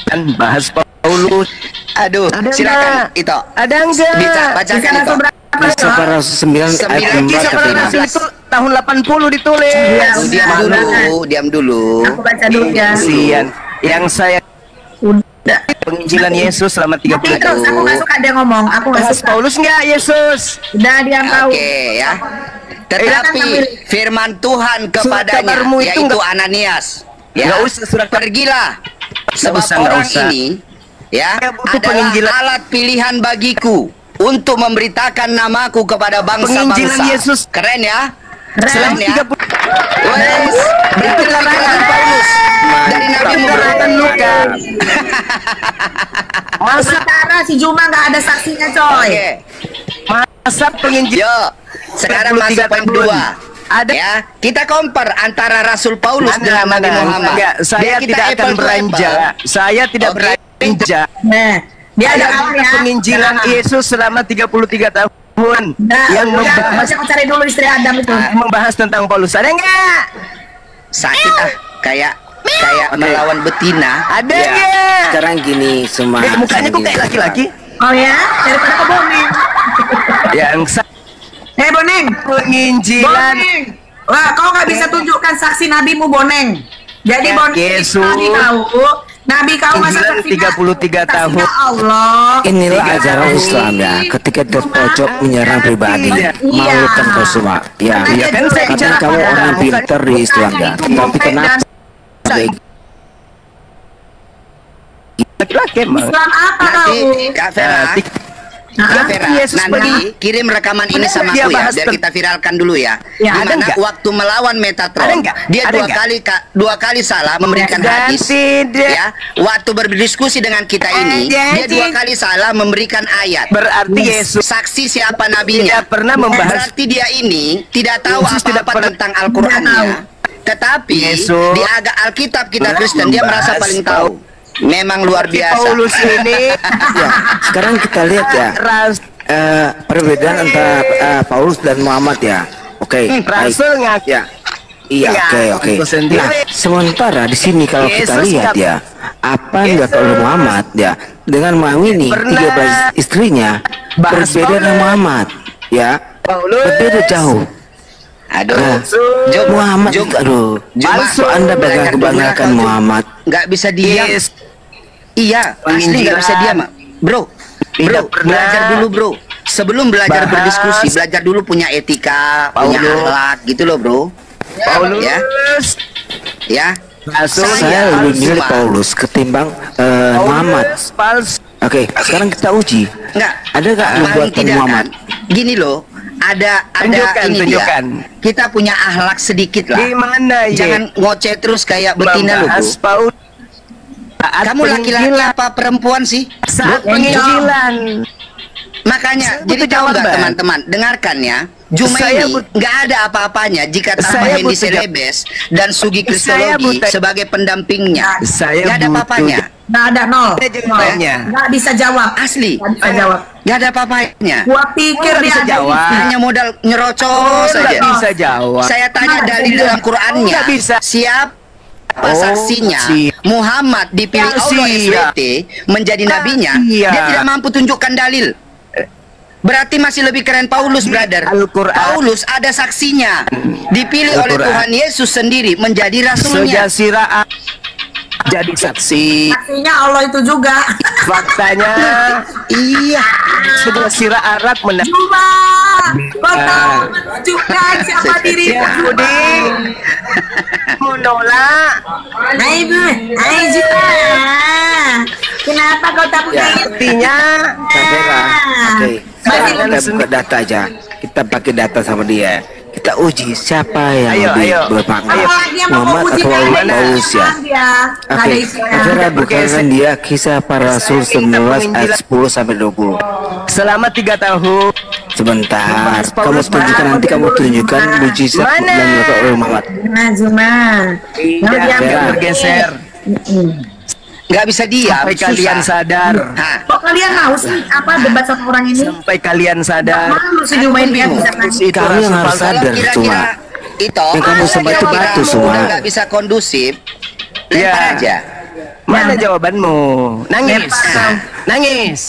[SPEAKER 5] kan bahas Paulus.
[SPEAKER 2] Aduh,
[SPEAKER 5] Ada
[SPEAKER 2] silakan
[SPEAKER 5] nggak?
[SPEAKER 2] Ito.
[SPEAKER 5] Ada enggak?
[SPEAKER 2] Bisa bacakan
[SPEAKER 6] Bisa
[SPEAKER 2] Ito.
[SPEAKER 6] Rasul berapa?
[SPEAKER 4] Kisah para Rasul 9 ayat
[SPEAKER 2] 9.
[SPEAKER 4] 16,
[SPEAKER 5] Kisah
[SPEAKER 4] Kak
[SPEAKER 5] para
[SPEAKER 4] Vera.
[SPEAKER 5] Rasul itu tahun 80 ditulis.
[SPEAKER 6] Iya,
[SPEAKER 2] Oh, diam
[SPEAKER 6] udah.
[SPEAKER 2] dulu, diam dulu.
[SPEAKER 6] Aku baca dulu ya.
[SPEAKER 5] Kasian. Yang saya
[SPEAKER 6] Udah.
[SPEAKER 5] penginjilan Yesus selama
[SPEAKER 6] Tapi
[SPEAKER 5] 30
[SPEAKER 6] terus aku
[SPEAKER 5] tahun.
[SPEAKER 6] nggak suka dia ngomong. Aku nggak
[SPEAKER 5] Bahas
[SPEAKER 6] suka.
[SPEAKER 5] Paulus enggak Yesus?
[SPEAKER 6] Udah diam kau.
[SPEAKER 2] Oke ya. Tetapi firman Tuhan kepadanya
[SPEAKER 5] kabarmu itu
[SPEAKER 2] yaitu
[SPEAKER 5] nggak-
[SPEAKER 2] Ananias.
[SPEAKER 5] nggak usah surat kabar.
[SPEAKER 2] Pergilah. Sebab
[SPEAKER 5] usah, nggak
[SPEAKER 2] orang
[SPEAKER 5] usah.
[SPEAKER 2] ini ya
[SPEAKER 5] Saya butuh
[SPEAKER 2] adalah
[SPEAKER 5] penginjilan.
[SPEAKER 2] alat pilihan bagiku untuk memberitakan namaku kepada
[SPEAKER 5] Penginjilan
[SPEAKER 2] bangsa-bangsa.
[SPEAKER 5] Yesus.
[SPEAKER 2] Keren ya?
[SPEAKER 5] Selama
[SPEAKER 2] Keren ya?
[SPEAKER 5] 30
[SPEAKER 2] Wes, berarti keterangan Paulus dari Nabi
[SPEAKER 5] Keterangan Luka. Masa
[SPEAKER 6] Sementara si Juma nggak ada saksinya coy.
[SPEAKER 2] Oke.
[SPEAKER 5] masa penginjilan
[SPEAKER 2] Yo, sekarang
[SPEAKER 5] 33
[SPEAKER 2] masuk poin
[SPEAKER 5] tahun.
[SPEAKER 2] 2.
[SPEAKER 5] Ada-
[SPEAKER 2] Ya, kita compare antara Rasul Paulus dengan Nabi Muhammad.
[SPEAKER 5] Enggak, saya
[SPEAKER 2] Biar kita
[SPEAKER 5] tidak akan
[SPEAKER 2] apple to
[SPEAKER 5] beranjak.
[SPEAKER 2] apple.
[SPEAKER 5] Saya tidak
[SPEAKER 2] Oke.
[SPEAKER 5] beranjak.
[SPEAKER 6] Nah, dia ada
[SPEAKER 5] Ada
[SPEAKER 6] apa ya?
[SPEAKER 5] penginjilan
[SPEAKER 6] Nah.
[SPEAKER 5] Yesus selama 33 tahun
[SPEAKER 6] Nah,
[SPEAKER 5] yang
[SPEAKER 6] udah,
[SPEAKER 5] membahas
[SPEAKER 6] aku cari dulu istri Adam itu.
[SPEAKER 5] membahas tentang Paulus. Ada enggak?
[SPEAKER 2] Sakit kayak melawan betina.
[SPEAKER 5] Ada
[SPEAKER 4] Ya,
[SPEAKER 5] enggak?
[SPEAKER 4] sekarang gini semua.
[SPEAKER 5] Mukanya kok kayak laki-laki?
[SPEAKER 6] Oh ya, daripada ke boneng.
[SPEAKER 5] Yang
[SPEAKER 6] Boneng.
[SPEAKER 5] penginjilan
[SPEAKER 6] Boneng. Wah, kau nggak bisa tunjukkan saksi nabimu boneng. Jadi
[SPEAKER 5] Ya,
[SPEAKER 6] boneng
[SPEAKER 5] Yesus.
[SPEAKER 6] nabi kau masa
[SPEAKER 5] Penginjilan 33 tahun.
[SPEAKER 6] Allah.
[SPEAKER 4] Inilah ajaran Islam ya. Ketika terpojok menyerang pribadi,
[SPEAKER 6] Iya.
[SPEAKER 4] malukan kau semua. Ya,
[SPEAKER 6] Iya,
[SPEAKER 5] kan saya
[SPEAKER 4] karena
[SPEAKER 5] bicara
[SPEAKER 4] kamu
[SPEAKER 5] pada-
[SPEAKER 4] orang pintar di Islam ya. Tapi kenapa
[SPEAKER 5] laki-laki emang.
[SPEAKER 6] Islam apa
[SPEAKER 2] Nanti
[SPEAKER 6] kau?
[SPEAKER 2] Kak Vera, Kak Vera,
[SPEAKER 5] Yesus
[SPEAKER 2] nanti kirim rekaman ini
[SPEAKER 5] Benar,
[SPEAKER 2] sama
[SPEAKER 5] dia
[SPEAKER 2] aku ya,
[SPEAKER 5] bahas
[SPEAKER 2] biar kita viralkan dulu ya.
[SPEAKER 6] Ya,
[SPEAKER 5] ada
[SPEAKER 2] Dimana
[SPEAKER 5] nggak?
[SPEAKER 2] waktu melawan
[SPEAKER 5] Ada
[SPEAKER 2] Metatron,
[SPEAKER 5] nggak?
[SPEAKER 2] dia
[SPEAKER 5] Ada nggak?
[SPEAKER 2] dua kali salah memberikan
[SPEAKER 5] Dan
[SPEAKER 2] hadis.
[SPEAKER 5] tidak.
[SPEAKER 2] Ya, waktu berdiskusi dengan kita ini, dia
[SPEAKER 5] Jadi-
[SPEAKER 2] 2 kali salah memberikan ayat.
[SPEAKER 5] Berarti Yesus
[SPEAKER 2] Saksi siapa nabinya?
[SPEAKER 5] tidak pernah membahas.
[SPEAKER 2] Berarti dia ini tidak tahu
[SPEAKER 5] Yesus tidak
[SPEAKER 2] apa-apa
[SPEAKER 5] pernah-
[SPEAKER 2] tentang Al-Qur'annya. Tetapi
[SPEAKER 5] Yesus
[SPEAKER 2] di agak Alkitab kita
[SPEAKER 5] pernah
[SPEAKER 2] Kristen dia merasa
[SPEAKER 5] membahas
[SPEAKER 2] paling tahu. Memang luar biasa.
[SPEAKER 5] Paulus ini
[SPEAKER 4] ya, sekarang kita lihat ya.
[SPEAKER 5] ras
[SPEAKER 4] Perbedaan antara Paulus dan Muhammad ya. Oke, baik.
[SPEAKER 5] Rasul ngaku.
[SPEAKER 4] Ya. Iya,
[SPEAKER 5] Ya,
[SPEAKER 4] oke.
[SPEAKER 5] itu sendiri.
[SPEAKER 4] Nah, sementara di sini kalau kita
[SPEAKER 5] Yesus
[SPEAKER 4] lihat
[SPEAKER 5] nggak-
[SPEAKER 4] ya, apa yang dilakukan oleh Muhammad ya, dengan Muawini
[SPEAKER 5] Pernah
[SPEAKER 4] 13 istrinya
[SPEAKER 5] bahas
[SPEAKER 4] berbeda dengan
[SPEAKER 5] Paulus.
[SPEAKER 4] Muhammad, ya,
[SPEAKER 5] Paulus.
[SPEAKER 4] berbeda jauh.
[SPEAKER 2] Aduh,
[SPEAKER 4] Nah,
[SPEAKER 2] Jom,
[SPEAKER 4] Muhammad,
[SPEAKER 2] Jom.
[SPEAKER 4] aduh,
[SPEAKER 2] Jom,
[SPEAKER 4] kok Anda
[SPEAKER 2] belajar dulu
[SPEAKER 4] banggakan
[SPEAKER 2] lah,
[SPEAKER 4] Muhammad?
[SPEAKER 2] nggak bisa diam.
[SPEAKER 5] Yes.
[SPEAKER 2] Iya, asli nggak bisa diam, bro.
[SPEAKER 5] Tidak pernah.
[SPEAKER 2] Belajar dulu, bro. Sebelum belajar
[SPEAKER 5] Bahas.
[SPEAKER 2] berdiskusi, belajar dulu punya etika, punya
[SPEAKER 5] Paulus.
[SPEAKER 2] akhlak, gitu loh, bro.
[SPEAKER 5] Paulus.
[SPEAKER 2] Ya,
[SPEAKER 5] Rasul.
[SPEAKER 2] Saya
[SPEAKER 4] Saya lebih milih
[SPEAKER 2] Cuma-
[SPEAKER 4] Paulus ketimbang Muhammad.
[SPEAKER 5] Palsu.
[SPEAKER 4] Oke, sekarang kita uji.
[SPEAKER 2] nggak.
[SPEAKER 4] Ada nggak
[SPEAKER 2] Paling
[SPEAKER 4] nubuatan
[SPEAKER 2] tidak
[SPEAKER 4] Muhammad?
[SPEAKER 2] kan, gini loh, ada
[SPEAKER 5] Tunjukkan,
[SPEAKER 2] ini
[SPEAKER 5] tunjukkan.
[SPEAKER 2] dia. Kita punya akhlak sedikit lah.
[SPEAKER 5] Di mana ya?
[SPEAKER 2] Jangan ngoceh terus kayak betina loh, bro.
[SPEAKER 5] Membahas Paulus. Saat
[SPEAKER 2] Kamu laki-laki
[SPEAKER 5] penginjilan.
[SPEAKER 2] apa perempuan sih?
[SPEAKER 5] Saat
[SPEAKER 2] Bro,
[SPEAKER 5] penginjilan.
[SPEAKER 2] Makanya,
[SPEAKER 5] Saya
[SPEAKER 2] jadi
[SPEAKER 5] butuh
[SPEAKER 2] tahu nggak
[SPEAKER 5] jawaban.
[SPEAKER 2] teman-teman, dengarkan ya. Juma
[SPEAKER 5] Saya
[SPEAKER 2] ini nggak ada apa-apanya jika tanpa
[SPEAKER 5] Saya
[SPEAKER 2] Hendy
[SPEAKER 5] butuh
[SPEAKER 2] Celebes dan Sugi Kristologi
[SPEAKER 5] butuh-
[SPEAKER 2] sebagai pendampingnya.
[SPEAKER 5] Saya
[SPEAKER 2] Nggak ada
[SPEAKER 5] butuh
[SPEAKER 2] apa-apanya.
[SPEAKER 6] Nggak ada, nol.
[SPEAKER 5] Ada jawabannya.
[SPEAKER 6] Nggak bisa jawab.
[SPEAKER 2] Asli.
[SPEAKER 6] Nggak bisa jawab.
[SPEAKER 2] Nggak ada apa-apanya.
[SPEAKER 6] Gua pikir
[SPEAKER 5] Nggak
[SPEAKER 6] dia
[SPEAKER 5] bisa
[SPEAKER 6] ada
[SPEAKER 5] jawab.
[SPEAKER 6] isi.
[SPEAKER 2] Hanya modal nyerocos
[SPEAKER 5] Nggak
[SPEAKER 2] saja.
[SPEAKER 5] bisa jawab.
[SPEAKER 2] Saya tanya dalil dalam Qur'annya.
[SPEAKER 5] Nggak bisa.
[SPEAKER 2] Siapa
[SPEAKER 5] Oh,
[SPEAKER 2] saksinya Muhammad dipilih
[SPEAKER 5] Ya,
[SPEAKER 2] Allah
[SPEAKER 5] siap.
[SPEAKER 2] SWT menjadi nabinya?
[SPEAKER 5] Iya.
[SPEAKER 2] Dia tidak mampu tunjukkan dalil. Berarti masih lebih keren Paulus, brother.
[SPEAKER 5] Al-Quran.
[SPEAKER 2] Paulus ada saksinya. Dipilih oleh
[SPEAKER 5] Al-Quran.
[SPEAKER 2] Tuhan Yesus sendiri menjadi rasulnya.
[SPEAKER 5] Sejasira jadi saksi.
[SPEAKER 6] Saksinya Allah itu juga.
[SPEAKER 5] Faktanya
[SPEAKER 2] Iya.
[SPEAKER 5] Sejasira Arab
[SPEAKER 6] Cuma kau tahu menunjukkan siapa dirimu.
[SPEAKER 5] Yahudi menolak.
[SPEAKER 6] Hai Bu, hai Juma. Kenapa kau tak punya
[SPEAKER 4] Ya.
[SPEAKER 6] ilmu?
[SPEAKER 5] Artinya
[SPEAKER 4] Kamera. Oke.
[SPEAKER 6] Masih
[SPEAKER 4] Sekarang kita buka data aja. Kita pakai data sama dia. Kita uji siapa yang
[SPEAKER 5] Ayo,
[SPEAKER 4] lebih
[SPEAKER 5] ayo.
[SPEAKER 4] berpangkat,
[SPEAKER 6] Apalagi yang mau
[SPEAKER 4] Muhammad
[SPEAKER 6] uji
[SPEAKER 4] atau
[SPEAKER 6] nggak ada
[SPEAKER 4] Paulus ya.
[SPEAKER 6] isinya dia. Nggak ada
[SPEAKER 4] Oke,
[SPEAKER 6] isinya.
[SPEAKER 4] Kamera bukakan dia kisah para rasul 19 ayat 10 sampai 20.
[SPEAKER 5] selama 3 tahun.
[SPEAKER 4] Sebentar,
[SPEAKER 5] Bahas
[SPEAKER 4] kamu
[SPEAKER 5] Paulus,
[SPEAKER 4] tunjukkan
[SPEAKER 5] Bang.
[SPEAKER 4] nanti kamu tunjukkan mujizat
[SPEAKER 5] Mana?
[SPEAKER 4] dan melakukan oleh Muhammad.
[SPEAKER 6] Nah, Juma.
[SPEAKER 5] Tidak
[SPEAKER 4] Kamera.
[SPEAKER 5] bergeser
[SPEAKER 2] Nggak bisa diam.
[SPEAKER 5] sampai kalian
[SPEAKER 2] susah.
[SPEAKER 5] sadar.
[SPEAKER 2] Hah.
[SPEAKER 6] Kok kalian mau sih apa debat sama orang ini?
[SPEAKER 5] Sampai kalian sadar.
[SPEAKER 6] Malu sih diumain dia bisa ngasih.
[SPEAKER 5] Itu
[SPEAKER 4] Kamu yang
[SPEAKER 5] rasul
[SPEAKER 4] harus
[SPEAKER 5] palsu.
[SPEAKER 4] sadar
[SPEAKER 2] Kira-kira
[SPEAKER 4] cuma.
[SPEAKER 2] itu
[SPEAKER 4] Yang kamu sempat itu
[SPEAKER 2] kira-kira
[SPEAKER 4] batu
[SPEAKER 2] kamu
[SPEAKER 4] semua.
[SPEAKER 2] udah nggak bisa kondusif,
[SPEAKER 5] Ya.
[SPEAKER 2] lempar aja.
[SPEAKER 5] Mana jawabanmu? Nangis. Nangis.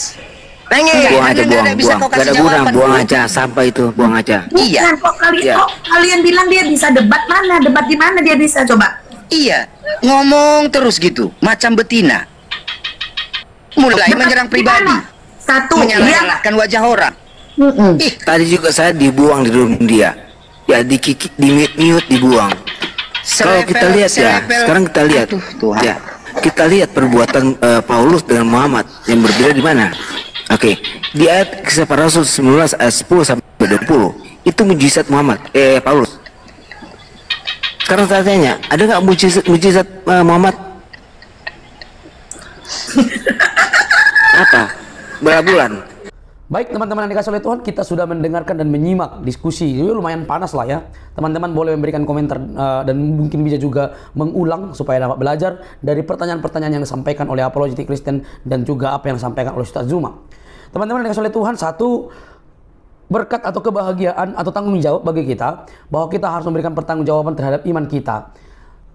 [SPEAKER 5] Nangis.
[SPEAKER 4] Buang aja,
[SPEAKER 2] Nggak
[SPEAKER 4] buang,
[SPEAKER 2] ada bisa
[SPEAKER 4] buang.
[SPEAKER 2] kau
[SPEAKER 4] Gak ada
[SPEAKER 2] kasih
[SPEAKER 4] guna,
[SPEAKER 2] jawaban,
[SPEAKER 4] buang
[SPEAKER 2] Bu.
[SPEAKER 4] aja, sampah itu, buang aja.
[SPEAKER 2] Iya.
[SPEAKER 6] Bukan,
[SPEAKER 4] Iya.
[SPEAKER 6] kok kalian bilang dia bisa debat mana? Debat di mana dia bisa coba?
[SPEAKER 2] Iya, ngomong terus gitu, macam betina. Mulai
[SPEAKER 6] Debat
[SPEAKER 2] menyerang
[SPEAKER 6] di
[SPEAKER 2] pribadi,
[SPEAKER 6] mana? Satu, dia
[SPEAKER 2] menyalahkan wajah orang. Ih,
[SPEAKER 4] Tadi juga saya dibuang di room dia. Ya di mute dibuang. Kalau kita lihat ya, sekarang kita lihat.
[SPEAKER 2] Aduh, Tuhan.
[SPEAKER 4] Ya, kita lihat perbuatan Paulus dengan Muhammad yang berbeda di mana. Oke, di ayat kisah para rasul 19 ayat 10 sampai 20 itu mujizat Muhammad, Paulus. Sekarang saya tanya, ada nggak mujizat Muhammad? Apa? Berapa bulan?
[SPEAKER 1] Baik teman-teman yang dikasih oleh Tuhan, kita sudah mendengarkan dan menyimak diskusi. Ini lumayan panas lah ya. Teman-teman boleh memberikan komentar dan mungkin bisa juga mengulang supaya dapat belajar dari pertanyaan-pertanyaan yang disampaikan oleh apologetik Kristen dan juga apa yang disampaikan oleh Ustaz Zuma. Teman-teman yang dikasih oleh Tuhan, satu berkat atau kebahagiaan atau tanggung jawab bagi kita bahwa kita harus memberikan pertanggungjawaban terhadap iman kita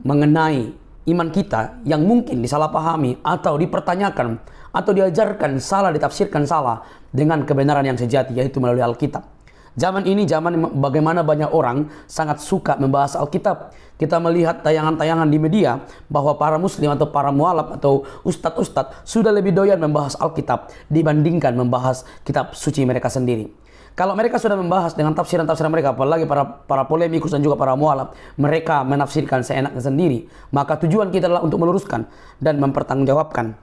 [SPEAKER 1] mengenai iman kita yang mungkin disalahpahami atau dipertanyakan atau diajarkan salah, ditafsirkan salah dengan kebenaran yang sejati, yaitu melalui Alkitab. Zaman ini zaman bagaimana banyak orang sangat suka membahas Alkitab. Kita melihat tayangan-tayangan di media bahwa para muslim atau para mualaf atau ustadz-ustadz sudah lebih doyan membahas Alkitab dibandingkan membahas kitab suci mereka sendiri. Kalau mereka sudah membahas dengan tafsiran-tafsiran mereka, apalagi para polemikus dan juga para mualaf, mereka menafsirkan seenaknya sendiri. Maka tujuan kita adalah untuk meluruskan dan mempertanggungjawabkan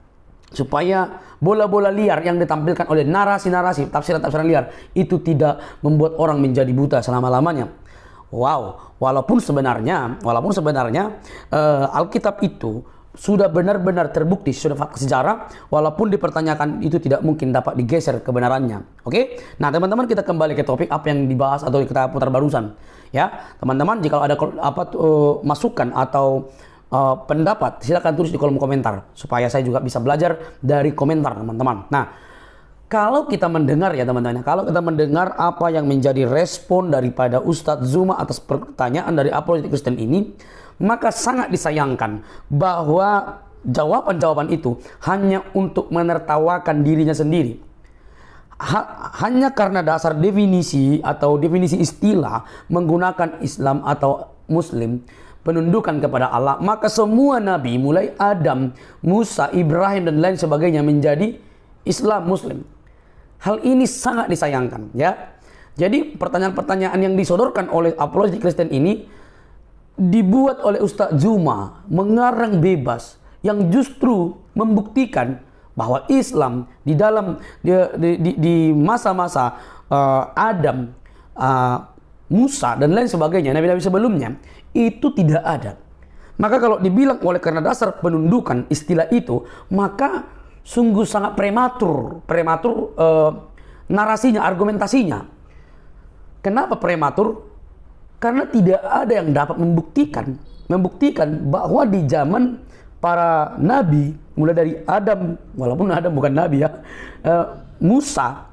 [SPEAKER 1] supaya bola-bola liar yang ditampilkan oleh narasi-narasi, tafsiran-tafsiran liar itu tidak membuat orang menjadi buta selama-lamanya. Wow, walaupun sebenarnya Alkitab itu sudah benar-benar terbukti, sudah fakta sejarah, walaupun dipertanyakan itu tidak mungkin dapat digeser kebenarannya. Oke? Nah, teman-teman, kita kembali ke topik apa yang dibahas atau kita putar barusan. Ya, teman-teman, jika ada masukan atau pendapat, silakan tulis di kolom komentar supaya saya juga bisa belajar dari komentar teman-teman. Nah, kalau kita mendengar ya teman-teman, kalau kita mendengar apa yang menjadi respon daripada Ustadz Zuma atas pertanyaan dari apologetik Kristen ini, maka sangat disayangkan bahwa jawaban-jawaban itu hanya untuk menertawakan dirinya sendiri. Hanya karena dasar definisi atau definisi istilah menggunakan Islam atau Muslim, penundukan kepada Allah, maka semua nabi mulai Adam, Musa, Ibrahim dan lain sebagainya menjadi Islam Muslim. Hal ini sangat disayangkan ya. Jadi pertanyaan-pertanyaan yang disodorkan oleh apologetik Kristen ini dibuat oleh Ustadz Zuma mengarang bebas yang justru membuktikan bahwa Islam di dalam di masa-masa Adam, Musa dan lain sebagainya, nabi-nabi sebelumnya itu tidak ada. Maka kalau dibilang oleh karena dasar penundukan istilah itu, maka sungguh sangat prematur narasinya, argumentasinya. Kenapa prematur? Karena tidak ada yang dapat membuktikan bahwa di zaman para nabi, mulai dari Adam, walaupun Adam bukan nabi ya, Musa,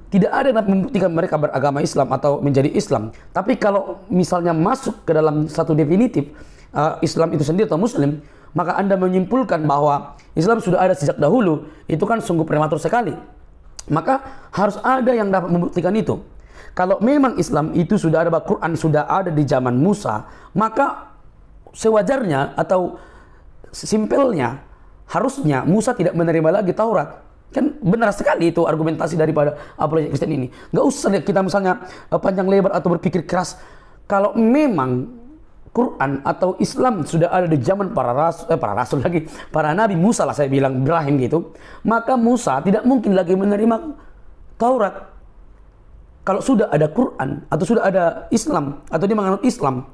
[SPEAKER 1] tidak ada yang membuktikan mereka beragama Islam atau menjadi Islam. Tapi kalau misalnya masuk ke dalam satu definitif Islam itu sendiri atau Muslim, maka Anda menyimpulkan bahwa Islam sudah ada sejak dahulu, itu kan sungguh prematur sekali. Maka harus ada yang dapat membuktikan itu. Kalau memang Islam itu sudah ada, Quran sudah ada di zaman Musa, maka sewajarnya atau simpelnya harusnya Musa tidak menerima lagi Taurat. Kan benar sekali itu argumentasi daripada apologi Kristen ini. Nggak usah kita misalnya panjang lebar atau berpikir keras. Kalau memang Quran atau Islam sudah ada di zaman para rasul lagi, para nabi, Musa lah saya bilang, Ibrahim gitu, maka Musa tidak mungkin lagi menerima Taurat. Kalau sudah ada Quran atau sudah ada Islam atau dia menganut Islam,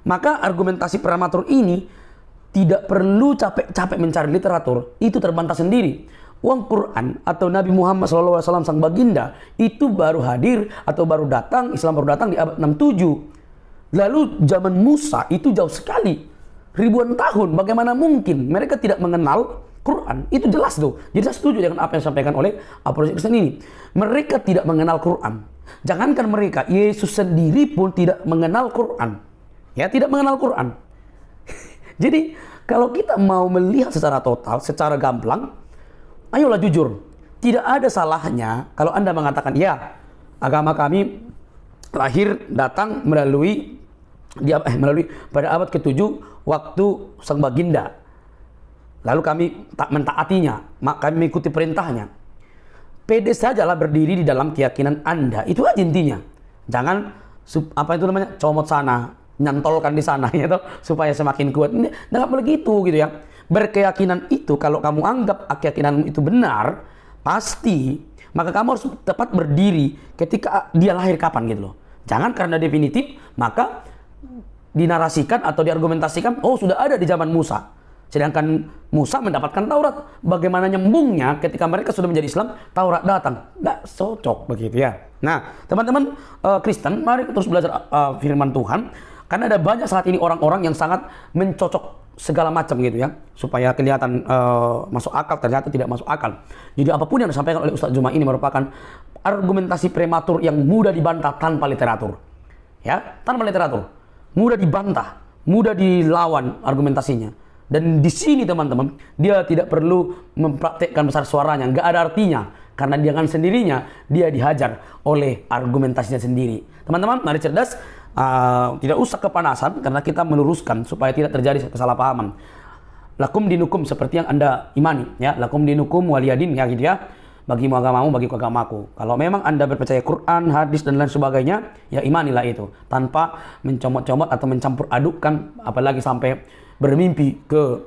[SPEAKER 1] maka argumentasi prematur ini tidak perlu capek-capek mencari literatur, itu terbantah sendiri. Uang Quran atau Nabi Muhammad SAW sang baginda itu baru hadir atau baru datang, Islam baru datang di abad 67. Lalu zaman Musa itu jauh sekali, ribuan tahun. Bagaimana mungkin mereka tidak mengenal Quran? Itu jelas tuh. Jadi saya setuju dengan apa yang disampaikan oleh apologi Kristen ini. Mereka tidak mengenal Quran. Jangankan mereka, Yesus sendiri pun tidak mengenal Quran. Ya, tidak mengenal Quran. Jadi kalau kita mau melihat secara total, secara gamblang, ayolah jujur. Tidak ada salahnya kalau Anda mengatakan, ya, agama kami lahir datang melalui pada abad ke-7 waktu sang baginda. Lalu kami tak mentaatinya, kami mengikuti perintahnya. Pede sajalah berdiri di dalam keyakinan Anda. Itu aja intinya. Jangan comot sana, nyantolkan di sana gitu, supaya semakin kuat. Nggak boleh gitu ya. Berkeyakinan itu, kalau kamu anggap keyakinanmu itu benar, pasti, maka kamu harus tepat berdiri ketika dia lahir kapan gitu loh. Jangan karena definitif, maka dinarasikan atau diargumentasikan, oh sudah ada di zaman Musa. Sedangkan Musa mendapatkan Taurat. Bagaimana nyambungnya ketika mereka sudah menjadi Islam, Taurat datang? Nggak cocok begitu ya. Nah, teman-teman Kristen, mari terus belajar firman Tuhan. Karena ada banyak saat ini orang-orang yang sangat mencocok segala macam gitu ya, supaya kelihatan masuk akal, ternyata tidak masuk akal. Jadi apapun yang disampaikan oleh Ustadz Juma ini merupakan argumentasi prematur yang mudah dibantah tanpa literatur. Ya, tanpa literatur. Mudah dibantah, mudah dilawan argumentasinya. Dan di sini teman-teman, dia tidak perlu mempraktekkan besar suaranya, nggak ada artinya. Karena dengan sendirinya, dia dihajar oleh argumentasinya sendiri. Teman-teman, mari cerdas. Tidak usah kepanasan, karena kita meluruskan supaya tidak terjadi kesalahpahaman. Lakum dinukum, seperti yang Anda imani ya, lakum dinukum waliyadin ya gitu ya. Bagimu agamamu, bagiku agamaku. Kalau memang Anda berpercaya Quran, hadis dan lain sebagainya, ya imanilah itu tanpa mencomot-comot atau mencampur adukkan, apalagi sampai bermimpi ke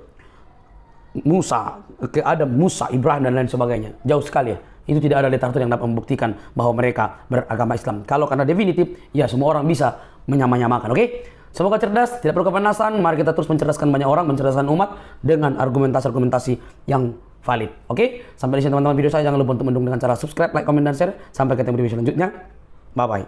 [SPEAKER 1] Musa, ke Adam, Musa, Ibrahim dan lain sebagainya. Jauh sekali ya. Itu tidak ada literatur yang dapat membuktikan bahwa mereka beragama Islam. Kalau karena definitif, ya semua orang bisa menyamakan, oke? Semoga cerdas, tidak perlu kepanasan. Mari kita terus mencerdaskan banyak orang, mencerdaskan umat dengan argumentasi-argumentasi yang valid, oke? Sampai di sini teman-teman video saya. Jangan lupa untuk mendukung dengan cara subscribe, like, komen, dan share. Sampai ketemu di video selanjutnya. Bye-bye.